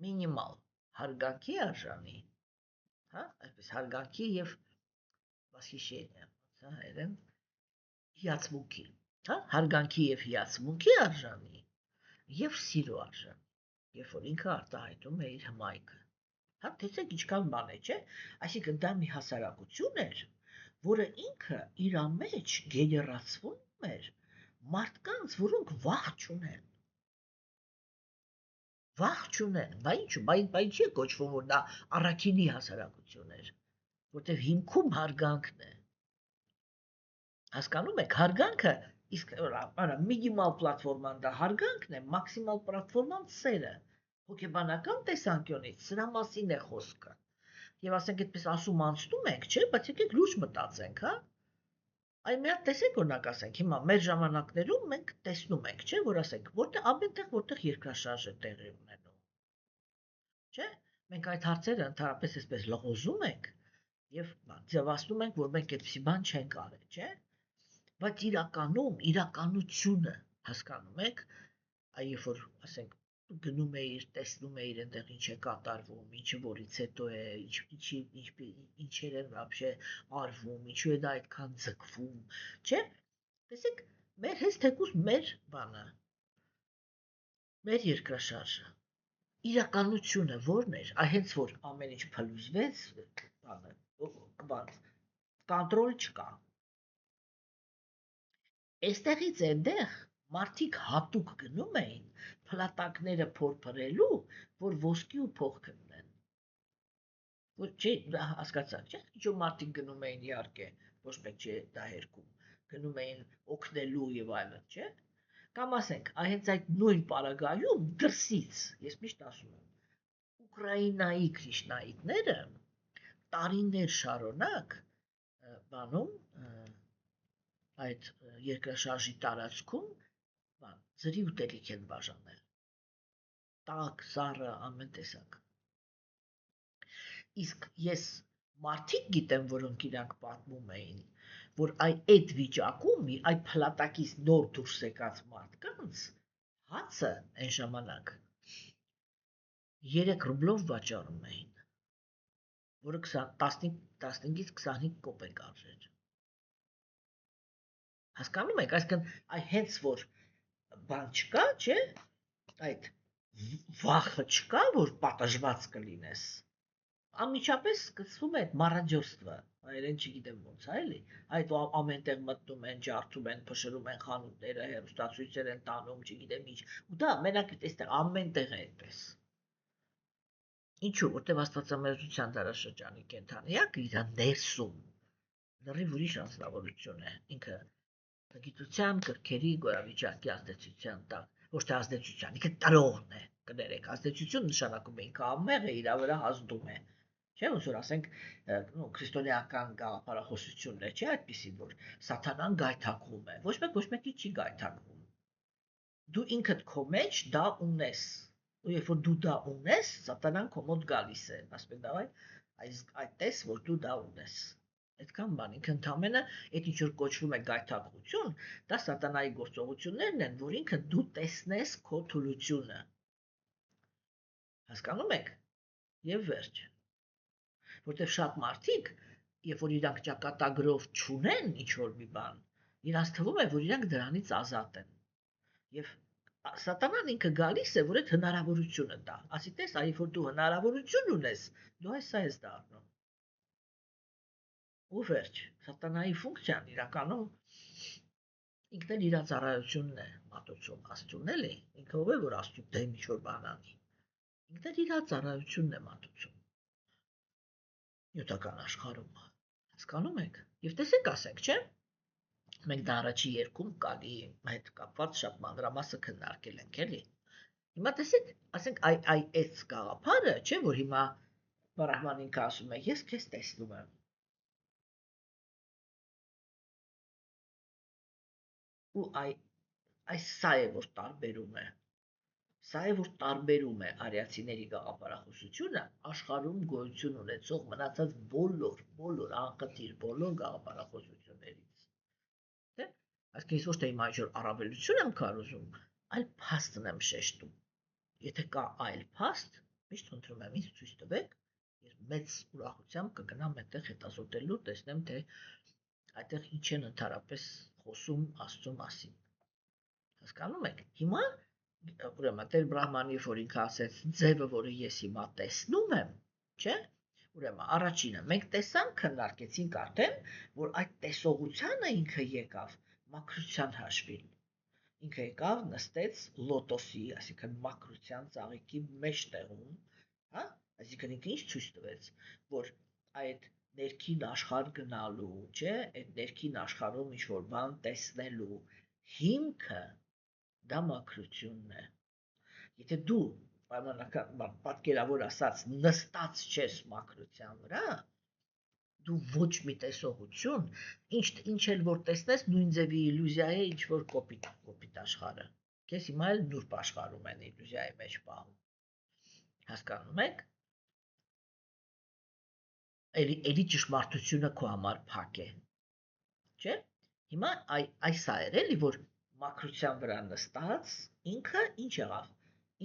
[SPEAKER 1] մինիմալ հարգանքի արժանի, հա, այսպես հարգանքի եւ восхищения, հա, հայերեն հիացմունքի, հա, հարգանքի եւ հիացմունքի արժանի եւ սիրո արժանի, երբ որ ինքը արտահայտում է իր հմայքը։ Հա, տեսեք ինչքան բան է, չէ՞, այսինքն դա մի հասարակություն էր, որը ինքը իր մեջ գեներացվում էր մարդկանց, որոնք վախ չունեն։ Վախ չունեն, բա ինչու, բա ինչի է կոչվում, որ դա առաքինի հասարակություն էր, որտեղ հիմքում հարգանքն է։ Հասկանում եք, հարգանքը, իսկ մինիմալ պլատֆորման դա հարգանքն է, մաքսիմալ պլատֆորման սերը, հոգեբանական տեսանկյունից սրա մասին է խոսքը։ Եվ ասենք այդպես ասում անցնում ենք, չէ, բայց եկեք լուրջ մտածենք, հա։ Այ մի հատ տեսեք օրինակ ասենք, հիմա մեր ժամանակներում մենք տեսնում ենք, չէ, որ ասենք, որտեղ ամենտեղ որտեղ երկրաշարժ է տեղի ունենում։ Չէ՞։ Մենք այդ հարցերը ընդհանրապես այսպես լղոզում ենք եւ ձևացնում ենք, որ մենք այդպիսի բան չենք արել, չէ՞։ Բայց իրականում իրականությունը հասկանում եք, այ երբ որ ասենք գնում էիր, տեսնում էիր այնտեղ ինչ է կատարվում, ինչը որից հետո է, ինչեր են вообще արվում, ինչու է դա այդքան ձգվում, չէ՞։ Տեսեք, մեր հենց թեկուզ մեր բանը, մեր երկրաշարժը, իրականությունը ո՞րն էր, այ հենց որ ամեն ինչ փլուզվեց, բանը, կոնտրոլ չկա։ Այստեղից այնտեղ մարդիկ հատուկ գնում էին փլատակները փորփրելու, որ ոսկի ու փող գտնեն։ Որ չէ, հասկացաք, չէ՞, ինչ մարդիկ գնում էին իհարկե, ոչ մեկ չէ դա հերքում, գնում էին օգնելու եւ այլն, չէ՞։ Կամ ասենք, հենց այդ նույն պարագայում դրսից, ես միշտ ասում եմ, Ուկրաինայի քրիշնայիկները տարիներ շարունակ բանում այդ երկրաշարժի տարածքում ձրի ուտելիք են բաժանել։ Տաք, սառը, ամեն տեսակ։ Իսկ ես մարդիկ գիտեմ, որոնք իրանք պատմում էին, որ այդ վիճակում, այդ փլատակից նոր դուրս եկած մարդկանց հացը այն ժամանակ 3 ռուբլով վաճառում էին, որը 15-ից 25 կոպեկ արժեր։ Հասկանում եք, այսինքն այ հենց որ բան չկա, չէ, այդ վախը չկա, որ պատժված կլինես։ Անմիջապես սկսվում է այդ մարաջոստվը, այրեն չգիտեմ ոնց է, էլի, այդ ամենտեղ մտնում են, ջարդում են, փշրում են խանութները, հեռուստացույցեր են տանում, չգիտեմ ինչ, ու դա մենակ այստեղ ամենտեղ է այդպես։ Ինչու, որտեղ աստվածամերձության դարաշրջանի կենդանիակը իր ներսում լրիվ ուրիշ անձնավորություն է, ինքը գիտության, կրքերի, գոյավիճակի ազդեցության տակ, ոչ թե ազդեցության, ինքը տրողն է, կներեք, ազդեցություն նշանակում է ինքը ամեղ է, իր վրա ազդում է, չէ, ոնց որ ասենք, քրիստոնեական գաղափարախոսությունն է, չէ, այդպիսին, որ սաթանան գայթակղում է, ոչ մեկի չի գայթակղում, դու ինքդ քո մեջ դա ունես, ու երբ որ դու դա ունես, սատանան քո մոտ գալիս է, ասում են դավայ, այդ տես, որ դու դա ունես, այդքան բան, ինքը ընդամենը այդ ինչ որ կոչվում է գայթակղություն, դա սատանայի գործողություններն են, որ ինքը դու տեսնես քո թուլությունը, հասկանում եք, և վերջ, որտեղ շատ մարդիկ, երբ որ իրանք ճակատագրով չունեն ինչ-որ մի բան, իրանց թվում է, որ իրանք դրանից ազատ են, և սատանան ինքը գալիս է, որ այդ հնարավորությունը տա, ասի տես, երբ որ դու հնարավորություն ունես, դու այսա ես դառնում, ու վերջ, սատանայի ֆունկցիան իրականում ինքն էլ իր ծառայությունն է մատուցում աստծուն, էլի, ինքը ով է, որ աստծու դեմ ինչ-որ բան անի, ինքն էլ իր ծառայությունն է մատուցում, նյութական աշխարհում, հասկանում եք, և տեսեք ասենք, չէ, մենք դա առաջի երկում կալի հետ կապված շատ մանրամասը քննարկել ենք, էլի, հիմա տեսեք, ասենք այս գաղափարը, չէ, որ հիմա Ռահմանին ինքը ասում է, ես քեզ տեսնում եմ, ու այս սա է, որ տարբերում է, սա է, որ տարբերում է արիացիների գաղափարախոսությունը աշխարհում գոյություն ունեցող մնացած բոլոր անխտիր բոլոր գաղափարախոսություններից, թե, այսինքն ես ոչ թե հիմա ինչ-որ առավելություն եմ քարոզում, այլ փաստն եմ շեշտում, եթե կա այլ փաստ, միշտ խնդրում եմ ինձ ցույց տվեք, ես մեծ ուրախությամբ կգնամ այդտեղ հետազոտելու, տեսնեմ, թե այդտեղ ինչ են ընդհանրապես խոսում Աստծո մասին։ Հասկանում եք։ Հիմա ուրեմն Տեր Բրահմանի, որ ինքը ասեց ձևը, որը ես հիմա տեսնում եմ, չէ՞։ Ուրեմն առաջինը մենք տեսանք, քննարկեցինք արդեն, որ այդ տեսողությանը ինքը եկավ մաքրության հաշվին։ Ինքը եկավ, նստեց լոտոսի, այսինքն մաքրության ծաղիկի մեջտեղում, հա, այսինքն ինքը ինչ ցույց տվեց, որ այդ ներքին աշխարհ գնալու, չէ, այդ ներքին աշխարհում ինչ-որ բան տեսնելու հիմքը դա մաքրությունն է։ Եթե դու պայմանական պատկերավոր ասած նստած չես մաքրության վրա, դու ոչ մի տեսողություն, ինչ էլ որ տեսնես, նույն ձևի իլյուզիա է, ինչ որ կոպիտ աշխարհը։ Քեզ հիմա էլ նուրբ աշխարհում են իլյուզիայի մեջ պահում։ Հասկանում եք։ Էլի ճշմարտությունը քո համար փակ է։ Չէ՞։ Հիմա այս է էլի, որ մաքրության վրա նստած ինքը ինչ եղավ։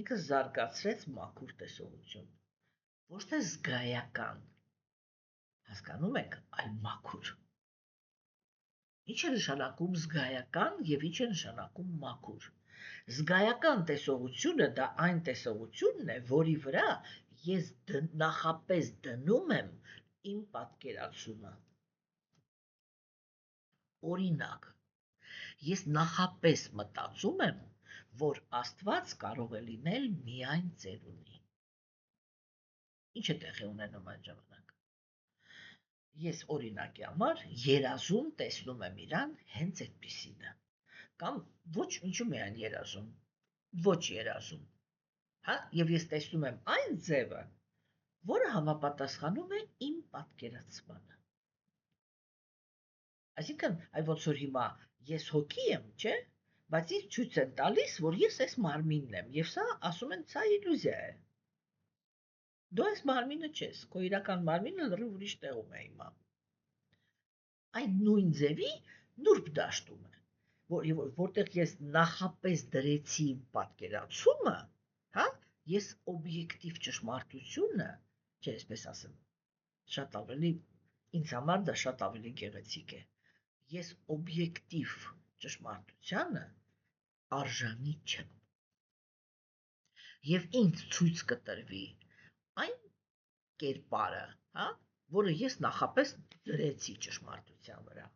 [SPEAKER 1] Ինքը զարգացրեց մաքուր տեսողություն։ Ոչ թե զգայական։ Հասկանում եք, այլ մաքուր։ Ինչ է նշանակում զգայական եւ ինչ է նշանակում մաքուր։ Զգայական տեսողությունը դա այն տեսողությունն է, որի վրա ես նախապես դնում եմ իմ պատկերացումը։ Օրինակ, ես նախապես մտածում եմ, որ Աստված կարող է լինել միայն ծերունի։ Ինչ է տեղի ունենում այդ ժամանակ։ Ես օրինակի համար երազում տեսնում եմ իրան հենց այդպիսինը։ Կամ ոչ ինչու միայն երազում, ոչ երազում։ Հա, եւ ես տեսնում եմ այն ձևը, որը համապատասխանում է իմ պատկերացմանը։ Այսինքն, այ ոնց որ հիմա ես հոգի եմ, չէ՞, բայց ինձ ցույց են տալիս, որ ես այս մարմինն եմ, եւ սա ասում են, սա իլյուզիա է։ Դու այս մարմինը չես, քո իրական մարմինը լրիվ ուրիշ տեղում է հիմա։ Այն նույն ձևի նուրբ դաշտում է, որտեղ ես նախապես դրեցի պատկերացումը, հա, ես օբյեկտիվ ճշմարտությունը, չէ, այսպես ասեմ, շատ ավելի ինձ համար դա շատ ավելի գեղեցիկ է։ Ես օբյեկտիվ ճշմարտությանը արժանի չեմ։ Եվ ինձ ցույց կտրվի այն կերպարը, հա, որը ես նախապես դրեցի ճշմարտության վրա։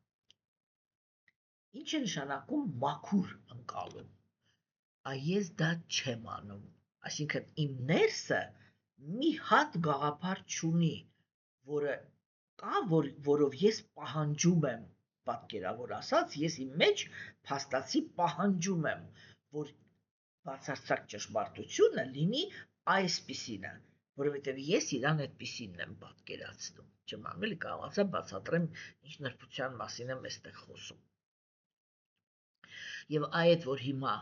[SPEAKER 1] Ինչ է նշանակում մաքուր ընկալում։ Ես դա չեմ անում, այսինքն իմ ներսը մի հատ գաղափար չունի, որը կա, որով ես պահանջում եմ, պատկերավոր ասած, ես իմ մեջ փաստացի պահանջում եմ, որ բացարձակ ճշմարտությունը լինի այսպիսինը, որովհետև ես իրան այդպիսինն եմ պատկերացնում, չեմ անում, էլի կարողացա բացատրեմ ինչ նրբության մասին եմ այստեղ խոսում։ Եվ այդ որ հիմա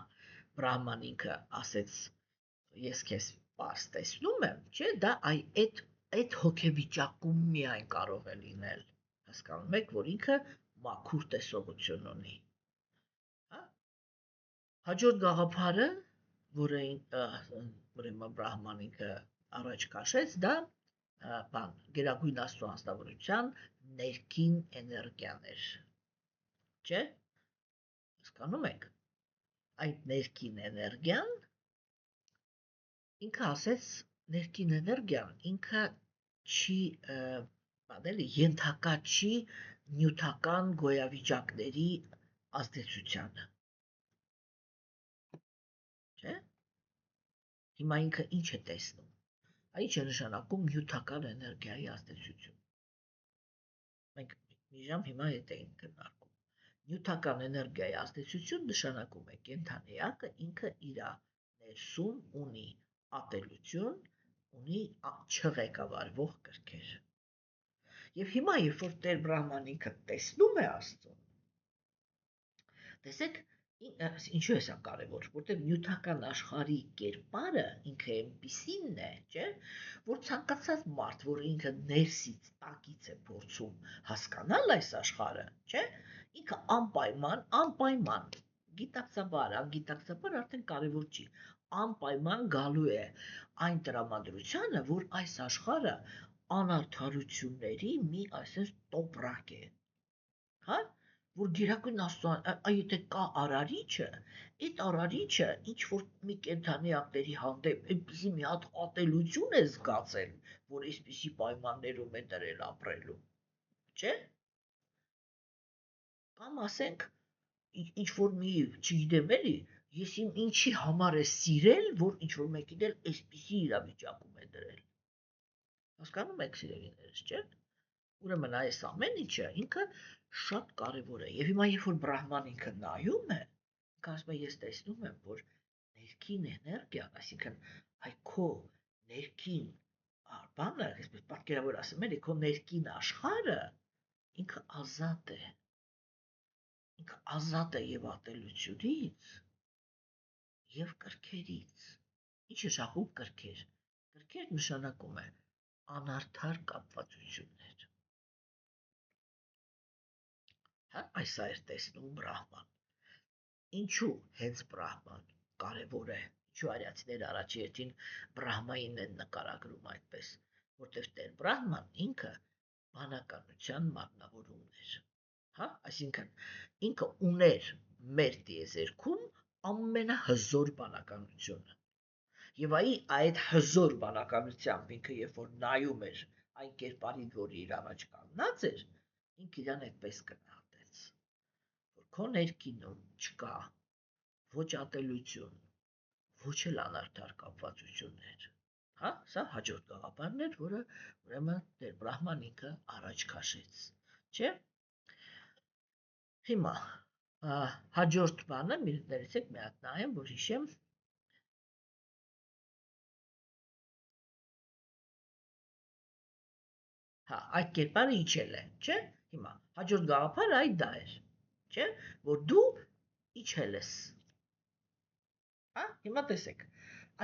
[SPEAKER 1] Բրահման ինքը ասեց, ես քեզ պարզ տեսնում եմ, չէ, դա այդ հոգեվիճակում միայն կարող է լինել, հասկանում եք, որ ինքը մաքուր տեսողություն ունի։ Հաջորդ գաղափարը, որը ուրեմն Բրահման ինքը առաջ քաշեց, դա գերագույն Աստծո անձնավորության ներքին էներգիան էր, չէ, հասկանում եք, այդ ներքին էներգիան, ինքը ասեց, ներքին էներգիան, ինքը չի, ենթակա չի նյութական գոյավիճակների ազդեցությանը, չէ, հիմա ինքը ինչ է տեսնում, ինչ է նշանակում նյութական էներգիայի ազդեցություն, մենք մի ժամ հիմա հետ էինք քննարկում, նյութական էներգիայի ազդեցություն նշանակում է կենդանի էակը ինքը իր ներսում ունի ատելություն, ունի չղեկավարվող կրքեր։ Եվ հիմա երբ որ Տեր Բրահման ինքը տեսնում է Աստծուն, տեսեք, ինչու է սա կարևոր, որտեղ նյութական աշխարհի կերպարը ինքը այնպիսինն է, չէ, որ ցանկացած մարդ, որ ինքը ներսից տակից է փորձում հասկանալ այս աշխարհը, չէ, ինքը անպայման, գիտակցաբար, անգիտակցաբար արդեն կարևոր չի, անպայման գալու է այն տրամադրությանը, որ այս աշխարհը անարդարությունների մի այսպես տոպրակ է, հա, որ գերագույն Աստծո, եթե կա արարիչը, այդ արարիչը ինչ որ մի կենդանի ակտերի հանդեպ այնպիսի մի հատ ատելություն է զգացել, որ այսպիսի պայմաններում է դրել ապրելու, չէ, կամ ասենք ինչ որ մի, չգիտեմ էլի, ես իմ ինչի համար է սիրել, որ ինչ որ մեկին էլ այսպիսի իրավիճակում է դրել։ Հասկանում եք, սիրելիներս, չէ՞։ Ուրեմն այս ամեն ինչը ինքը շատ կարևոր է։ Եվ հիմա երբ որ Բրահման ինքը նայում է, ինքը ասում է, ես տեսնում եմ, որ ներքին էներգիան, այսինքն այ քո ներքին բանը, այսպես պատկերավոր ասեմ, էլի քո ներքին աշխարհը ինքը ազատ է։ Ինքը ազատ է եւ ատելությունից, եւ կրքերից։ Ինչ է շախում կրքեր։ Կրքեր նշանակում է անարդար կապվածություններ։ Հա, այս էր տեսնում Բրահման։ Ինչու հենց Բրահման կարևոր է։ Ինչու արիացիները առաջի հերթին Բրահմային են նկարագրում այդպես, որտեղ Տեր Բրահման ինքը բանականության մատնավորումն էր։ Հա, այսինքն ինքը ուներ մեր տիեզերքում ամենահզոր բանականությունը։ Եվ այդ հզոր բանականությամբ ինքը երբ որ նայում էր այն կերպարին, որը իր առաջ կանգնած էր, ինքը իրան այդպես գնահատեց, որ քո ներքինում չկա ոչ ատելություն, ոչ էլ անարդար կապվածություններ։ Հա, սա հաջորդ գաղափարն էր, որը ուրեմն Տեր Բրահման ինքը առաջ քաշեց, չէ՞։ Հիմա հաջորդ բանը, ներեցեք մի հատ նայեմ, որ հիշեմ։ Հա, այդ կերպարը իջել է, չէ՞։ Հիմա հաջորդ գաղափարը այդ դա էր, չէ՞, որ դու իջել ես։ Հա, հիմա տեսեք։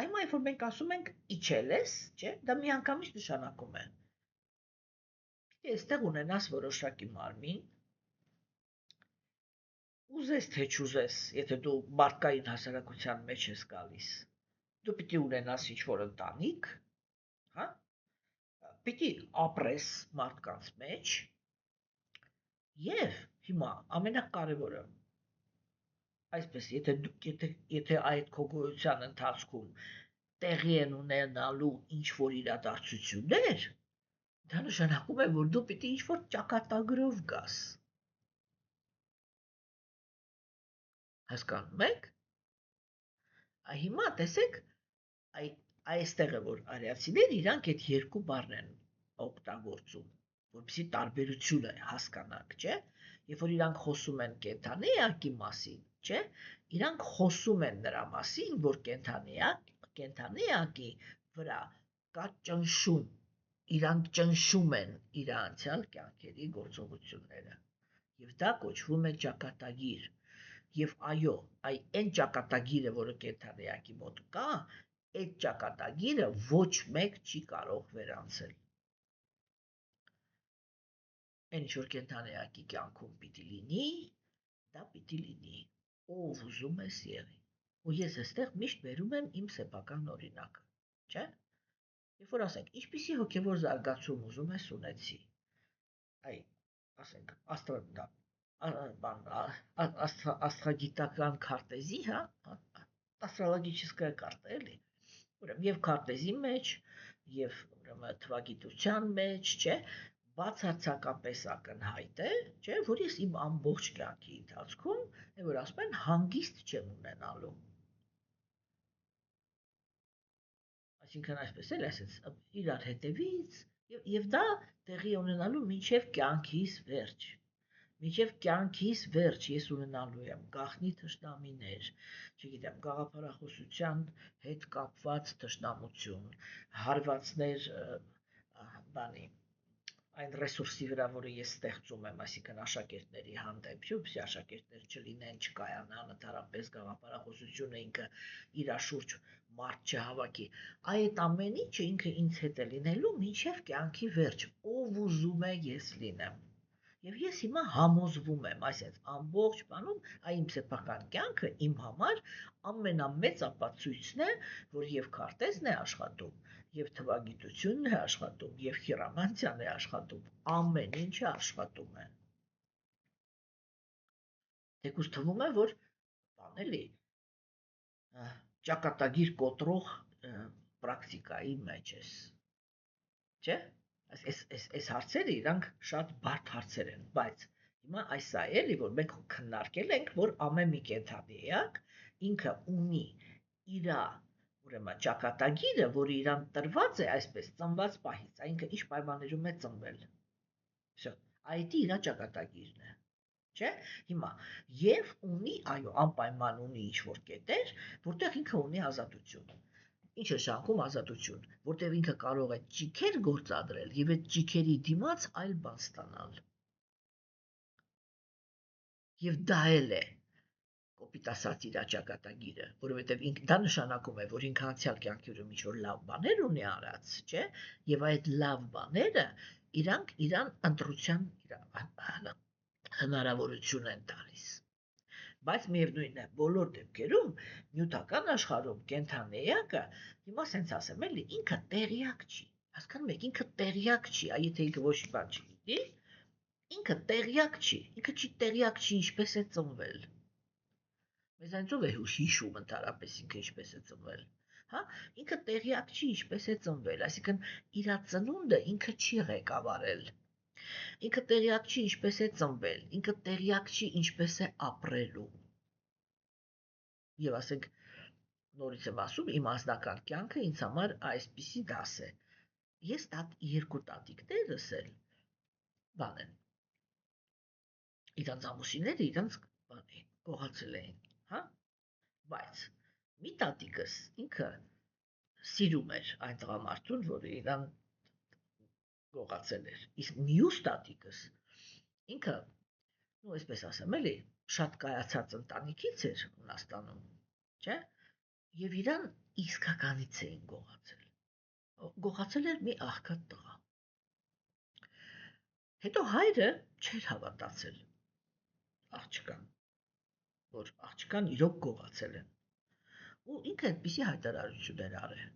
[SPEAKER 1] Այմա երբ որ մենք ասում ենք իջել ես, չէ՞, դա միանգամից նշանակում է։ Պիտի այստեղ ունենաս որոշակի մարմին, ուզես թե չուզես, եթե դու մարդկային հասարակության մեջ ես գալիս, դու պիտի ունենաս ինչ-որ ընտանիք, հա, պիտի ապրես մարդկանց մեջ, և հիմա ամենակարևորը, Այսպես, եթե այդ քո գոյության ընթացքում տեղի են ունենալու ինչ-որ իրադարձություններ, դա նշանակում է, որ դու պիտի ինչ-որ ճակատագրով գաս։ Հասկանում եք։ Հիմա տեսեք, այստեղ է, որ արիացիներ իրանք այդ երկու բառն են օգտագործում, որպեսզի տարբերությունը հասկանանք, չէ՞։ Երբ որ իրանք խոսում են կենդանի էակի մասին, չէ՞, իրանք խոսում են նրա մասին, որ կենդանի էակի վրա կա ճնշում, իրանք ճնշում են իր անցյալ կյանքերի գործողությունները, եւ դա կոչվում է ճակատագիր։ Եվ այո, այն ճակատագիրը, որը կենդանի էակի մոտ կա, այդ ճակատագիրը ոչ մեկ չի կարող վերանցել։ Այն ինչ որ կենդանի էակի կյանքում պիտի լինի, դա պիտի լինի, ով ուզում ես եղի։ Ու ես այստեղ միշտ բերում եմ իմ սեփական օրինակը, չէ՞։ Երբ որ ասենք, ինչպիսի հոգևոր զարգացում ուզում ես ունեցի, ասենք, աստղագիտական քարտեզի, աստրոլոգическая карта, էլի։ Ուրեմն եւ քարտեզի մեջ, եւ ուրեմն թվագիտության մեջ, չէ՞, բացարձակապես ակնհայտ է, չէ՞, որ ես իմ ամբողջ կյանքի ընթացքում, որ ասում են, հանգիստ չեմ ունենալու։ Այսինքն այսպես էլ ասած, իրար հետևից եւ դա տեղի ունենալու մինչեւ կյանքիս վերջ։ Մինչև կյանքիս վերջ ես ունենալու եմ գաղտնի թշնամիներ, չգիտեմ, գաղափարախոսության հետ կապված թշնամություն, հարվածներ բանի այն ռեսուրսի վրա, որը ես ստեղծում եմ, այսինքն աշակերտների հանդեպ, որպեսզի աշակերտներ չլինեն, չկայանան, ընդհանրապես գաղափարախոսությունը ինքը իր շուրջ մարդ չհավաքի։ Այդ ամեն ինչը ինքը ինձ հետ է լինելու մինչև կյանքի վերջ, ով ուզում է ես լինեմ։ Եվ ես հիմա համոզվում եմ, այսպես ամբողջ բանում, իմ սեփական կյանքը իմ համար ամենամեծ ապացույցն է, որ եւ քարտեզն է աշխատում, եւ թվագիտությունն է աշխատում, եւ խիրոմանցիան է աշխատում, ամեն ինչը աշխատում է։ Թեկուզ թվում է, որ բան էլի ճակատագիր կոտրող պրակտիկայի մեջ ես, չէ՞։ Այս հարցերը իրանք շատ բարդ հարցեր են, բայց հիմա այս է էլի, որ մենք քննարկել ենք, որ ամեն մի կենդանի էակ ինքը ունի իր ուրեմն ճակատագիրը, որը իրան տրված է այսպես ծնված պահից, ինքը ինչ պայմաններում է ծնվել։ Всё, այդ իր ճակատագիրն է, չէ՞։ Հիմա եւ ունի, այո, անպայման ունի ինչ-որ կետեր, որտեղ ինքը ունի ազատություն։ Ինչ է շարքում ազատություն, որտեղ ինքը կարող է ճիքեր գործադրել եւ այդ ճիքերի դիմաց այլ բան ստանալ։ Եվ դա էլ է կոպիտ ասած իր ճակատագիրը, որովհետեւ դա նշանակում է, որ ինքը անցյալ կյանքերում ինչ-որ լավ բաներ ունի արած, չէ՞, եւ այդ լավ բաները իրանք իրան ընտրության հնարավորություն են տալիս։ Բայց միևնույնն է, բոլոր դեպքերում նյութական աշխարհում կենդանի էակը, հիմա սենց ասեմ էլի, ինքը տեղյակ չի։ Հասկանում եք, ինքը տեղյակ չի, եթե ինքը ոչ մի բան չգիտի, ինքը տեղյակ չի, ինքը տեղյակ չի ինչպես է ծնվել։ Մեզանից ով է հիշում ընդհանրապես ինքը ինչպես է ծնվել։ Ինքը տեղյակ չի ինչպես է ծնվել, այսինքն իր ծնունդը ինքը չի ղեկավարել։ Ինքը տեղյակ չի ինչպես է ծնվել, ինքը տեղյակ չի ինչպես է ապրելու։ Եվ ասենք, նորից եմ ասում, իմ անձնական կյանքը ինձ համար այսպիսի դաս է։ Ես երկու տատիկներս էլ բան են։ Իրանց ամուսինները իրանց գողացել էին, բայց մի տատիկս ինքը սիրում էր այն տղամարդուն, որը իրան գողացել էր։ Իսկ մյուս տատիկս ինքը, այսպես ասեմ էլի, շատ կայացած ընտանիքից էր Հունաստանում, չէ՞։ Եվ իրան իսկականից էին գողացել։ Գողացել էր մի աղքատ տղա։ Հետո հայրը չէր հավատացել աղջկան, որ աղջկան իրոք գողացել են։ Ու ինքը այդպիսի հայտարարություն էր արել,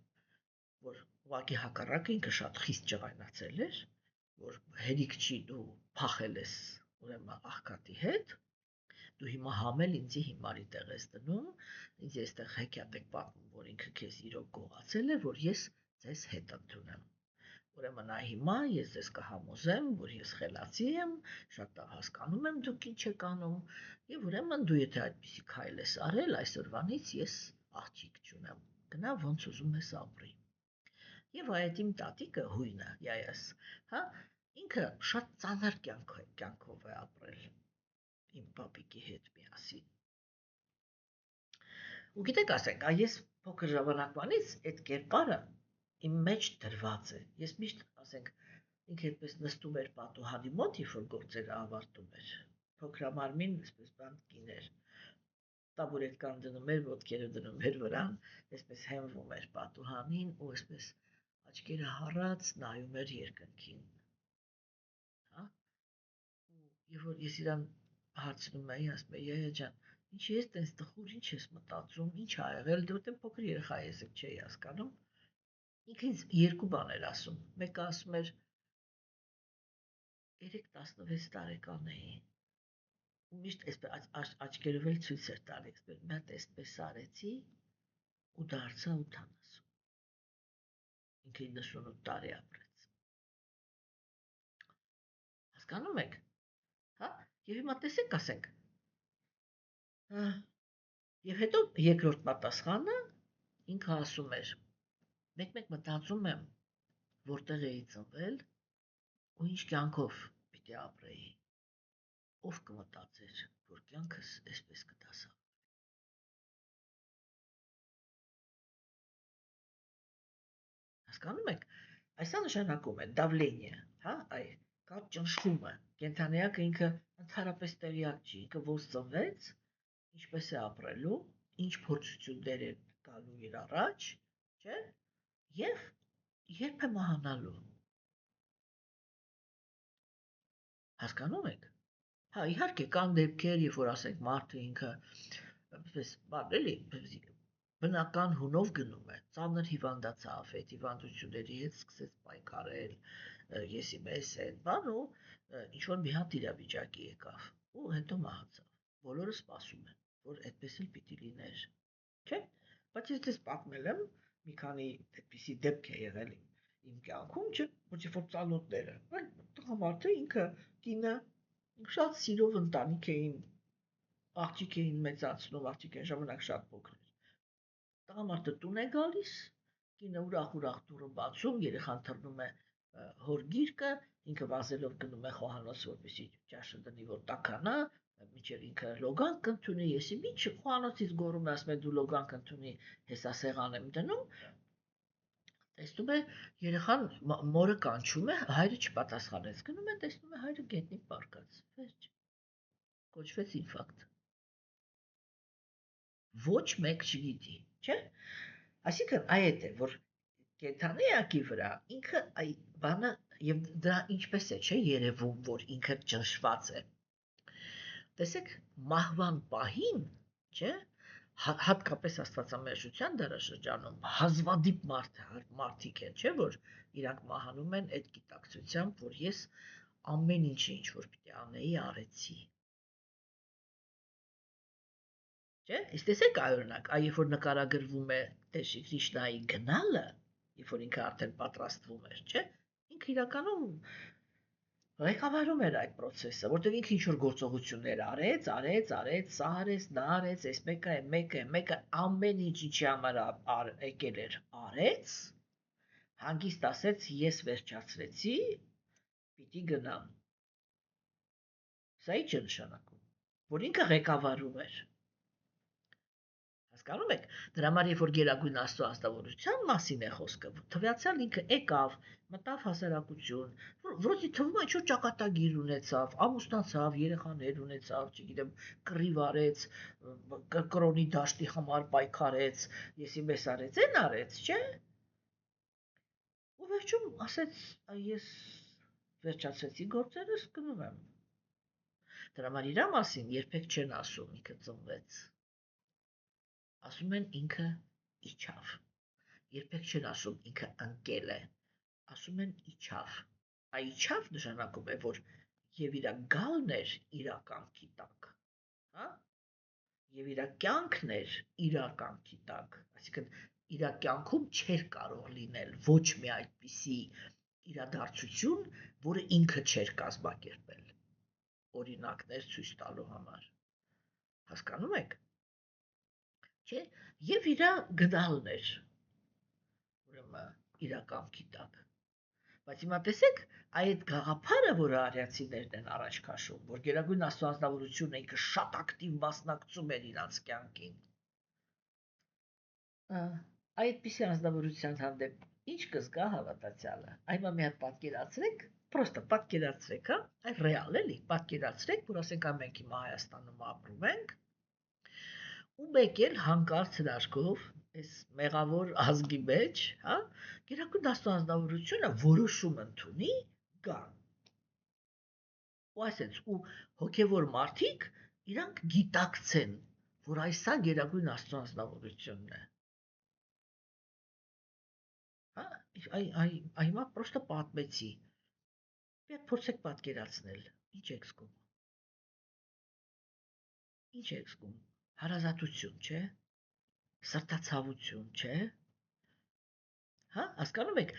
[SPEAKER 1] որ ուղղակի հակառակը ինքը շատ խիստ ջղայնացել էր, որ հերիք չի դու փախել ես ուրեմն աղքատի հետ, դու հիմա համել ինձի հիմարի տեղ ես դնում, ինձ այստեղ հեքիաթ եք պատմում, որ ինքը քեզ իրոք գողացել է, որ ես ձեզ հետ ընդունեմ։ Ուրեմն հիմա ես ձեզ կհամոզեմ, որ ես խելացի եմ, շատ լավ հասկանում եմ դուք ինչ եք անում, եւ ուրեմն դու եթե այդպիսի քայլ ես արել, այսօրվանից ես աղջիկ չունեմ, գնա ոնց ուզում ես ապրի։ Եվ այդ իմ տատիկը հույնը, յայս, հա, ինքը շատ ծանր կյանքով է ապրել իմ պապիկի հետ միասին։ Ու գիտեք, ասենք, ես փոքր ժամանակվանից այդ կերպարը իմ մեջ դրված է։ Ես միշտ, ասենք, ինքը այդպես նստում էր պատուհանի մոտ, երբ որ գործերը ավարտում էր։ Փոքրամարմին, այսպես բան կիներ, տաբուրետկան դնում էր, ոտքերը դնում էր վրան, այսպես հենվում էր պատուհանին ու այսպես աչքերը հառած նայում էր երկնքին։ Հա? Եվ որ ես իրան հարցնում էի, ասում էի, «Յայա ջան, ինչի ես տես տխուր, ինչ ես մտածում, ինչ ա եղել, դե որտեղ փոքր երեխա ես, չէի հասկանում»։ Ինքը ինձ երկու բան էր ասում։ Մեկը ասում էր 3-16 տարեկան էի։ Ու միշտ այսպես աչքերով էլ ցույց էր տալիս, մի հատ այսպես արեցի ու դարձա 80։ Ինքը 98 տարի ապրեց։ Հասկանում եք, հա? Եվ հիմա տեսեք, ասենք, եւ հետո երկրորդ պատասխանը ինքը ասում էր. մեկ-մեկ մտածում եմ, որտեղ էի ծնվել ու ինչ կյանքով պիտի ապրեի։ Ով կմտածեր, որ կյանքս այսպես կդասա։ Հասկանում եք, այսա նշանակում է դավլենիա, հա, կա ճնշումը, կենթանիակը ինքը ընդհանրապես տեղյակ չի, ինքը ոնց ծնվեց, ինչպես է ապրելու, ինչ փորձություններ են գալու իր առաջ, չէ՞, եւ երբ է մահանալու։ Հասկանում եք։ Հա, իհարկե կան դեպքեր, երբ որ ասենք մարդը ինքը այսպես բան էլի բնական հունով գնում է, ծանր հիվանդացավ, այդ հիվանդությունների հետ սկսեց պայքարել, եսի մեզ այդ բան ու ինչ որ մի հատ իրավիճակի եկավ ու հետո մահացավ։ Բոլորը սպասում են, որ այդպես էլ պիտի լիներ, չէ՞։ Բայց ես դες պատմել եմ մի քանի այդպիսի դեպք է եղել իմ կյանքում, չէ՞, ոչ որ ծանոթները, այլ տղամարդը ինքը կինը շատ սիրով ընտանիք էին, աղջիկ էին մեծացնում, աղջիկ այն ժամանակ շատ փոքր էր։ Տղամարդը տուն է գալիս, կինը ուրախ դուռը բացում, երեխան թռնում է հոր գիրկը, ինքը վազելով գնում է խոհանոց, որպեսզի ճաշը դնի, որ տաքանա, մինչև ինքը լոգան կընդունի, եսի ինչ խոհանոցից գոռում է, ասում է դու լոգան կընդունի, հեսա սեղան եմ դնում, տեսնում է երեխան մորը կանչում է, հայրը չպատասխանեց, գնում է, տեսնում է հայրը գետնին պառկած, վերջ, կոչվեց ինֆարկտ։ Ոչ մեկ չգիտի, չէ՞։ Այսինքն այդ է, որ կենթանիակի վրա ինքը այդ բանը եւ դա ինչպես է, չէ, երևում, որ ինքը ճնշված է։ Տեսեք, մահվան պահին, չէ, հատկապես Աստվածամերժության դարաշրջանում հազվադիպ մարդիկ են, չէ, որ իրանք մահանում են այդ գիտակցությամբ, որ ես ամեն ինչը, ինչ որ պիտի անեի, արեցի։ Չէ՞, իսկ տեսեք օրինակ, երբ որ նկարագրվում է Տեր Կրիշնայի գնալը, երբ որ ինքը արդեն պատրաստվում էր, չէ՞, ինքը իրականում ղեկավարում էր այդ process-ը, որտեղ ինքը ինչ որ գործողություններ արեց, սա արեց, նա արեց, այս մեկը ամեն ինչ ինչի համար եկել էր, արեց, հանգիստ ասեց ես վերջացրեցի, պիտի գնամ։ Սա ի՞նչ է նշանակում, որ ինքը ղեկավարում էր։ Հասկանում եք, դրա համար երբ որ Գերագույն Աստծո ազնվորության մասին է խոսքը, թվացյալ ինքը եկավ, մտավ հասարակություն, որոնց թվում է ինչ որ ճակատագիր ունեցավ, ամուսնացավ, երեխաներ ունեցավ, չգիտեմ, կռիվ արեց, կրոնի դաշտի համար պայքարեց, եսի մեզ արեց, այն արեց, չէ՞։ Ու վերջում ասեց, ես վերջացրեցի գործերս, գնում եմ։ Դրա համար իր մասին երբեք չեն ասում, ինքը ծնվեց։ Ասում են ինքը իջավ։ Երբեք չեն ասում ինքը ընկել է, ասում են իջավ։ Իջավ նշանակում է, որ եւ իր գալն էր իրականքի տակ, հա? եւ իր կյանքն էր իր կյանքի տակ, այսինքն իր կյանքում չէր կարող լինել ոչ մի այդպիսի իրադարձություն, որը ինքը չէր կազմակերպել, օրինակներ ցույց տալու համար, հասկանում եք, չէ, եւ իր գդալն էր, ուրեմն իր կյանքի տակ, բայց հիմա տեսեք, այդ գաղափարը, որը արիացիներն են առաջ քաշում, որ Գերագույն Աստվածնավորությունը ինքը շատ ակտիվ մասնակցում էր իրանց կյանքին, այդպիսի անձնավորության հանդեպ ինչ կզգա հավատացյալը, այնա մի հատ պատկերացրեք, պրոստը պատկերացրեք, հա, այն ռեալ էլի, պատկերացրեք, որ ասենք մենք հիմա Հայաստանում ապրում ենք, ու մեկ էլ հանկարծ հրաշքով, այս մեղավոր ազգի մեջ, հա, Գերագույն Աստվածնավորությունը որոշում ընդունի գա։ Ու այսպես, ու հոգևոր մարդիկ իրանք գիտակցեն, որ այսա Գերագույն Աստվածնավորությունն է։ Հա, հիմա պրոստը պատմեցի։ Մի փորձեք պատկերացնել, ինչ եք զգում։ Ինչ եք զգում։ Հարազատություն, չէ՞։ Սրտացավություն, չէ՞։ Հա, հասկանում եք,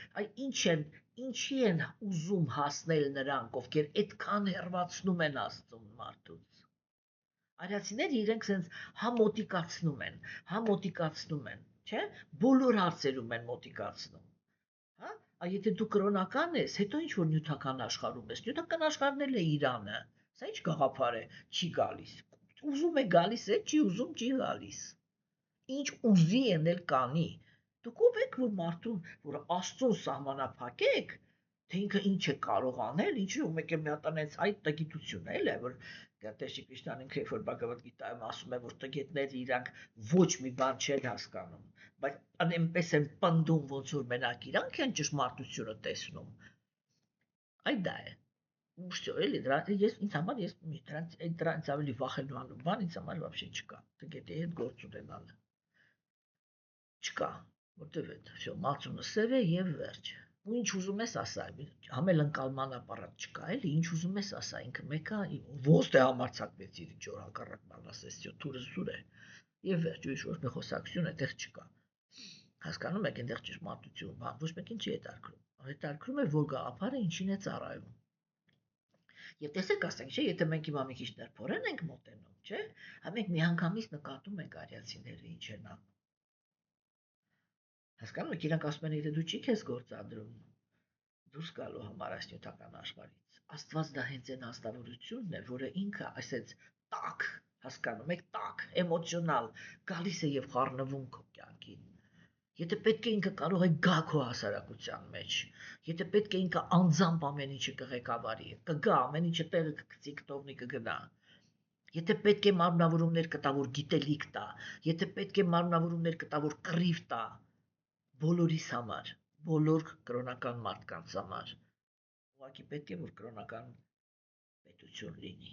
[SPEAKER 1] ինչի են ուզում հասնել նրանք, ովքեր այդքան հեռացնում են Աստծուն մարդուց։ Արիացիները իրենք sense համոտիկացնում են, չէ՞։ Բոլոր հարցերում են մոտիկացնում։ Հա, եթե դու կրոնական ես, հետո ինչ որ նյութական աշխարհում ես, նյութական աշխարհն էլ է Իրանը։ Սա ինչ գաղափար է, չի գալիս։ Ուզում է գալիս է, չի ուզում չի գալիս։ Ինչ ուզի ենել կանի։ Դուք ով եք որ մարդուն, որ Աստծուն սահմանափակեք, թե ինքը ինչ է կարող անել, ինչու մեկ է մի հատ այնց այդ տգիտություն է, որ Տեր Քրիստոսն ինքը որ Բhagavad Gita-ում ասում է, որ տգետները իրանք ոչ մի բան չեն հասկանում, բայց այնպես են պնդում, ոնց որ մենակ իրանք են ճշմարտությունը տեսնում։ Այդ դա է։ Ուշ էլի ես ինձ համար ես դրանից ավելի վախենալու բան ինձ համար вообще չկա։ Տգետի հետ գործ ունենալը։ Չկա, որտեվ է, всё, մածունը սև է եւ վերջ։ Ու ինչ ուզում ես ասա, համելընկալման ապարատ չկա, էլի, ինչ ուզում ես ասա, ինքը մեկը ոնց թե համարցակվեցիր ինչ որ հակառակ բան ասես, թուրը սուր է։ Եվ վերջ, ուրիշ ոչ մի խոսակցություն այդտեղ չկա։ Հասկանում եք, այնտեղ ճշմարտություն, բան, ոչ մեկին չի հետաքրքրում։ Հետաքրքրում է, որ գաղափարը ինչին է ծառայում։ Եվ տեսեք, ասենք, չէ, եթե մենք հիմա մի քիչ ներփորեն ենք մոտենում, չէ, հա մենք միանգամից նկատում ենք արիացիները ինչ են անում։ Հասկանում եք, իրանք ասում են, եթե դու չի քեզ գործադրում դուրս գալու համար այս նյութական աշխարհից, Աստված դա հենց այն հաստավորությունն է, որը ինքը այսպես տակ, հասկանում եք, տակ, էմոցիոնալ գալիս է եւ խառնվում քո կյանքին։ Եթե պետք է ինքը կարող է գա քո հասարակության մեջ, եթե պետք է ինքը անձամբ ամեն ինչը կղեկավարի, կգա ամեն ինչը տեղը կգցի, կտողնի կգնա։ Եթե պետք է մարմնավորումներ կտա, որ գիտելիք տա, եթե պետք է մարմնավորումներ կտա, որ կռիվ տա, բոլորիս համար, բոլոր կրոնական մարդկանց համար, ուղղակի պետք է որ կրոնական պետություն լինի,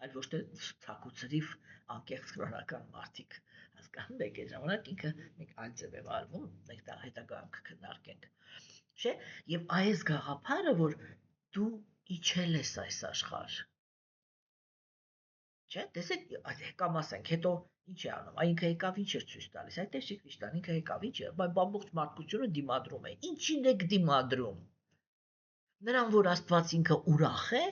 [SPEAKER 1] այլ ոչ թե ցակուցրիվ անկեղծ կրոնական մարդիկ, հասկանում եք, այդ ժամանակ ինքը մեկ այլ ձև է վարվում, մենք դա հետագայում կքննարկենք, չէ, եւ այս գաղափարը, որ դու իջել ես այս աշխարհ, չէ, տեսեք, կամ ասենք, հետո ինչ է անում, ինքը եկավ ինչ էր ցույց տալիս, այդ Տեր Քրիստոսն ինքը եկավ ինչ է, ամբողջ մարդկությունը դիմադրում է, ինչին եք դիմադրում, նրան, որ Աստված ինքը ուրախ է,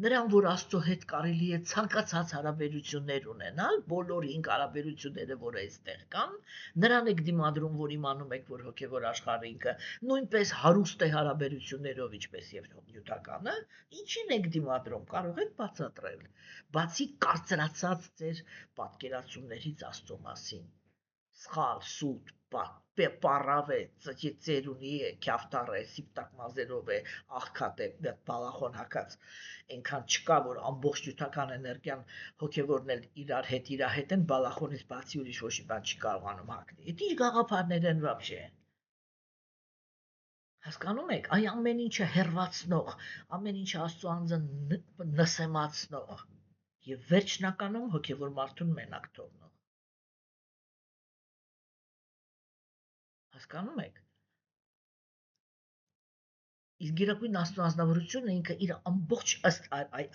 [SPEAKER 1] նրան, որ Աստծո հետ կարելի է ցանկացած հարաբերություններ ունենալ, բոլոր 5 հարաբերությունները, որ այստեղ կան, նրան եք դիմադրում, որ իմանում եք, որ հոգևոր աշխարհը ինքը նույնպես հարուստ է հարաբերություններով, ինչպես եւ նյութականը, ինչին եք դիմադրում, կարող եք բացատրել, բացի կարծրացած ձեր պատկերացումներից Աստծո մասին, սխալ, սուտ, պարավ է, ծերունի է, քյավտար է, սիպտակ մազերով է, աղքատ է, բալախոն հակած, այնքան չկա, որ ամբողջ նյութական էներգիան հոգևորն էլ իրար հետ են, բալախոնից բացի ուրիշ ոչ մի բան չի կարողանում հագնել։ Այդ ինչ գաղափարներ են вообще։ Հասկանում եք, այ ամեն ինչը հերվածնող, ամեն ինչը Աստծո անձը նսեմացնող եւ վերջնականում հոգևոր մարդուն մենակ թողնող։ Հասկանում եք։ Իսկ գերագույն Աստծո անձնավորությունը ինքը իր ամբողջ ըստ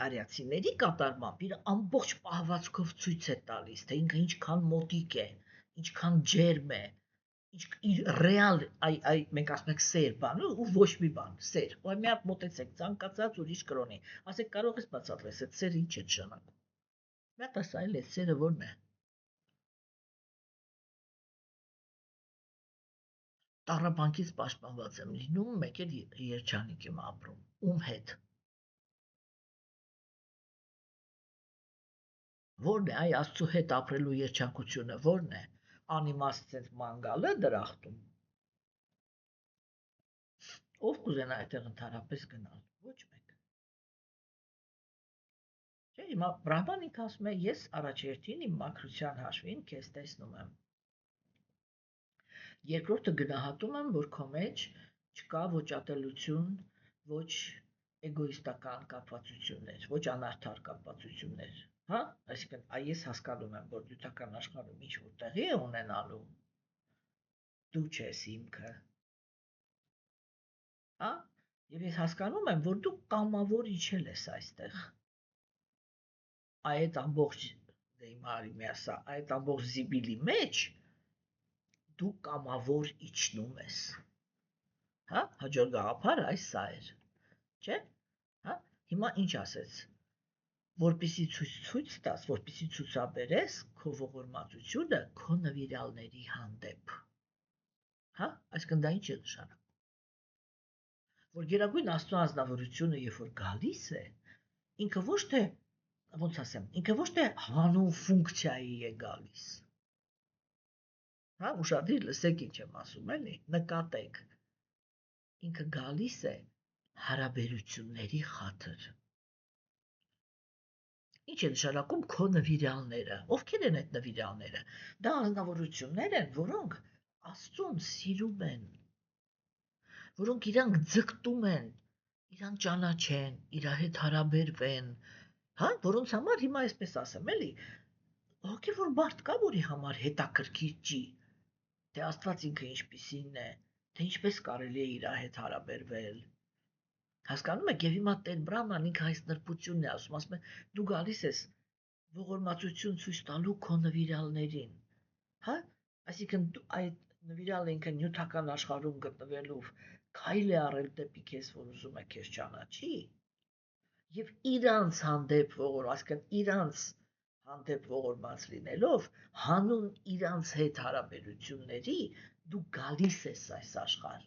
[SPEAKER 1] արիացիների կատարմամբ իր ամբողջ պահվածքով ցույց է տալիս, թե ինքը ինչքան մոտիկ է, ինչքան ջերմ է, իր ռեալ մենք ասում ենք սեր բանը ու ոչ մի բան, սեր։ Ու մի հատ մոտեցեք, ցանկացած ուրիշ կրոնի, ասեք կարող ես բացատրել, այդ սերը ինչ է նշանակում։ Մի հատ ասա, այլ այդ սերը ո՞րն է։ Տառապանքից պաշտպանված եմ լինում, մեկ էլ երջանիկ եմ ապրում։ Ում հետ։ Ո՞րն է այ Աստծո հետ ապրելու երջանկությունը, ո՞րն է։ Անիմաստ ցենց մանգալը դրախտում։ Ով կուզենա այդտեղ ընդհանրապես գնալ։ Ոչ մեկ։ Չէ, հիմա Բրահման ինքը ասում է, ես առաջերտին իմ մաքրության հաշվին քեզ տեսնում եմ։ Երկրորդը գնահատում եմ, որ քո մեջ չկա ոչ ատելություն, ոչ էգոիստական կապվածություններ, ոչ անարդար կապվածություններ, հա? Այսինքն, ես հասկանում եմ, որ նյութական աշխարհում ինչ որ տեղի է ունենալու, դու չես հիմքը, հա? Եվ ես հասկանում եմ, որ դու կամավոր իջել ես այստեղ։ Այդ ամբողջ դեյմարի միասա, այդ ամբողջ զիբիլի մեջ դու կամավոր իջնում ես, հա, հաջորդ գաղափարը այս սա էր, չէ, հա, հիմա ինչ ասեց, որպիսի ցույց տաս, որպիսի ցուցաբերես քո ողորմածությունը քո նվիրալների հանդեպ, հա, այսինքն դա ինչ է նշանակում, որ գերագույն Աստծո անձնավորությունը երբ որ գալիս է, ինքը ոչ թե, ոնց ասեմ, ինքը ոչ թե հանուն ֆունկցիայի է գալիս, հա, ուշադիր լսեք ինչ եմ ասում, էլի, նկատեք, ինքը գալիս է հարաբերությունների խաթր։ Ինչ է նշանակում քո նվիրալները, ովքեր են այդ նվիրալները, դա անձնավորություններ են, որոնք Աստծուն սիրում են, որոնք իրանք ձգտում են, իրան ճանաչեն, իր հետ հարաբերվեն, հա, որոնց համար հիմա այսպես ասեմ, էլի, հոգևոր բարդ կա, որի համար հետաքրքիր չի, թե Աստված ինքը ինչպիսին է, թե ինչպես կարելի է իր հետ հարաբերվել։ Հասկանում եք, եւ հիմա Տեր Բրահման ինքը այս նրբությունն է ասում է, դու գալիս ես ողորմածություն ցույց տալու քո նվիրալներին, հա? Այսինքն այդ նվիրալը ինքը նյութական աշխարհում գտնվելով քայլ է առել դեպի քեզ, որ ուզում է քեզ ճանաչի, եւ իրանց հանդեպ այսինքն իրանց հանդեպ ողորմած լինելով, հանուն իրանց հետ հարաբերությունների դու գալիս ես այս աշխարհ,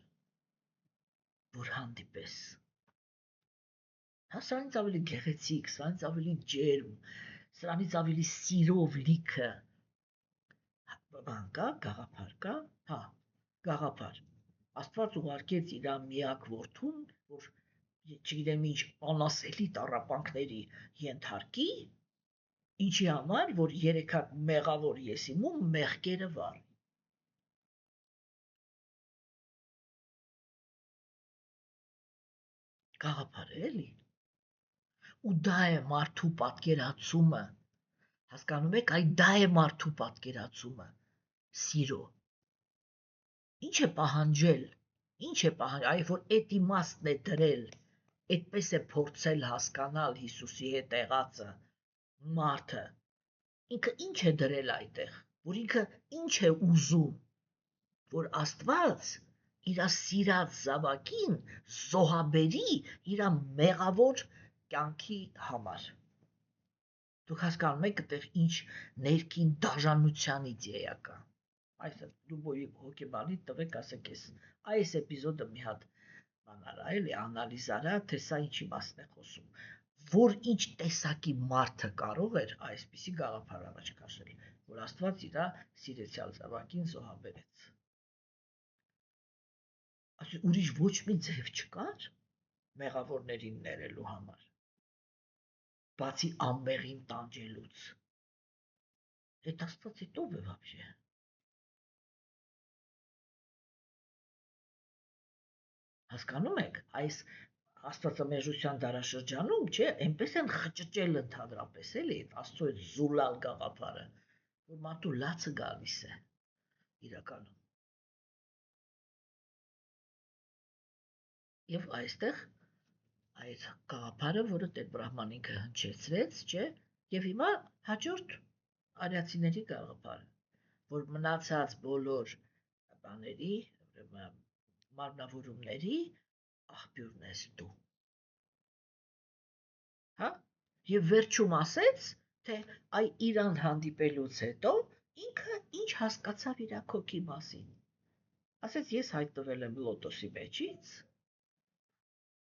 [SPEAKER 1] որ հանդիպես։ Հա, սրանից ավելի գեղեցիկ, սրանից ավելի ջերմ, սրանից ավելի սիրով լիքը բան կա, գաղափար կա, հա, գաղափար։ Աստված ուղարկեց իր միակ որդուն, որ չգիտեմ ինչ անասելի տառապանքների ենթարկի, ինչի համար, որ 3 հատ մեղավոր եսիմում մեղքերը վառի։ Գաղափար է, էլի։ Ու դա է մարդու պատկերացումը։ Հասկանում եք, այ դա է մարդու պատկերացումը։ Սիրո։ Ինչ է պահանջել։ Ինչ է պահանջել, այ որ այդ իմաստն է դրել, այդպես է փորձել հասկանալ Հիսուսի հետ եղածը մարդը։ Ինքը ինչ է դրել այդտեղ, որ ինքը ինչ է ուզում, որ Աստված իր սիրած զավակին զոհաբերի իր մեղավոր կյանքի համար։ Դուք հասկանում եք այդտեղ ինչ ներքին դաժանության իդեա կա։ Այս դուբոյի հոգեբանի տվեք, ասեք այս էպիզոդը մի հատ բան արա, էլի անալիզ արա, թե սա ինչի մասն է խոսում, որ ինչ տեսակի մարդը կարող էր այսպիսի գաղափար առաջ քաշել, որ Աստված իր սիրեցյալ զավակին զոհաբերեց։ Այսինքն ուրիշ ոչ մի ձև չկար մեղավորներին ներելու համար, բացի անմեղին տանջելուց։ Այդ Աստված է ով է вообще։ Հասկանում եք, այս աստվածամեժության դարաշրջանում, չէ, այնպես են խճճել ընդհանրապես, էլի, Աստծո այդ զուլալ գաղափարը, որ մարդու լացը գալիս է իրականում։ Եվ այստեղ այդ գաղափարը, որը Տեր Բրահման ինքը հնչեցրեց, չէ, եւ հիմա հաջորդ արիացիների գաղափարը, որ մնացած բոլոր բաների, մարմնավորումների աղբյուրն ես դու։ Հա? Եվ վերջում ասեց, թե այ իրան հանդիպելուց հետո ինքը ինչ հասկացավ իր քոքի մասին։ Ասեց ես հայտնվել եմ լոտոսի մեջից,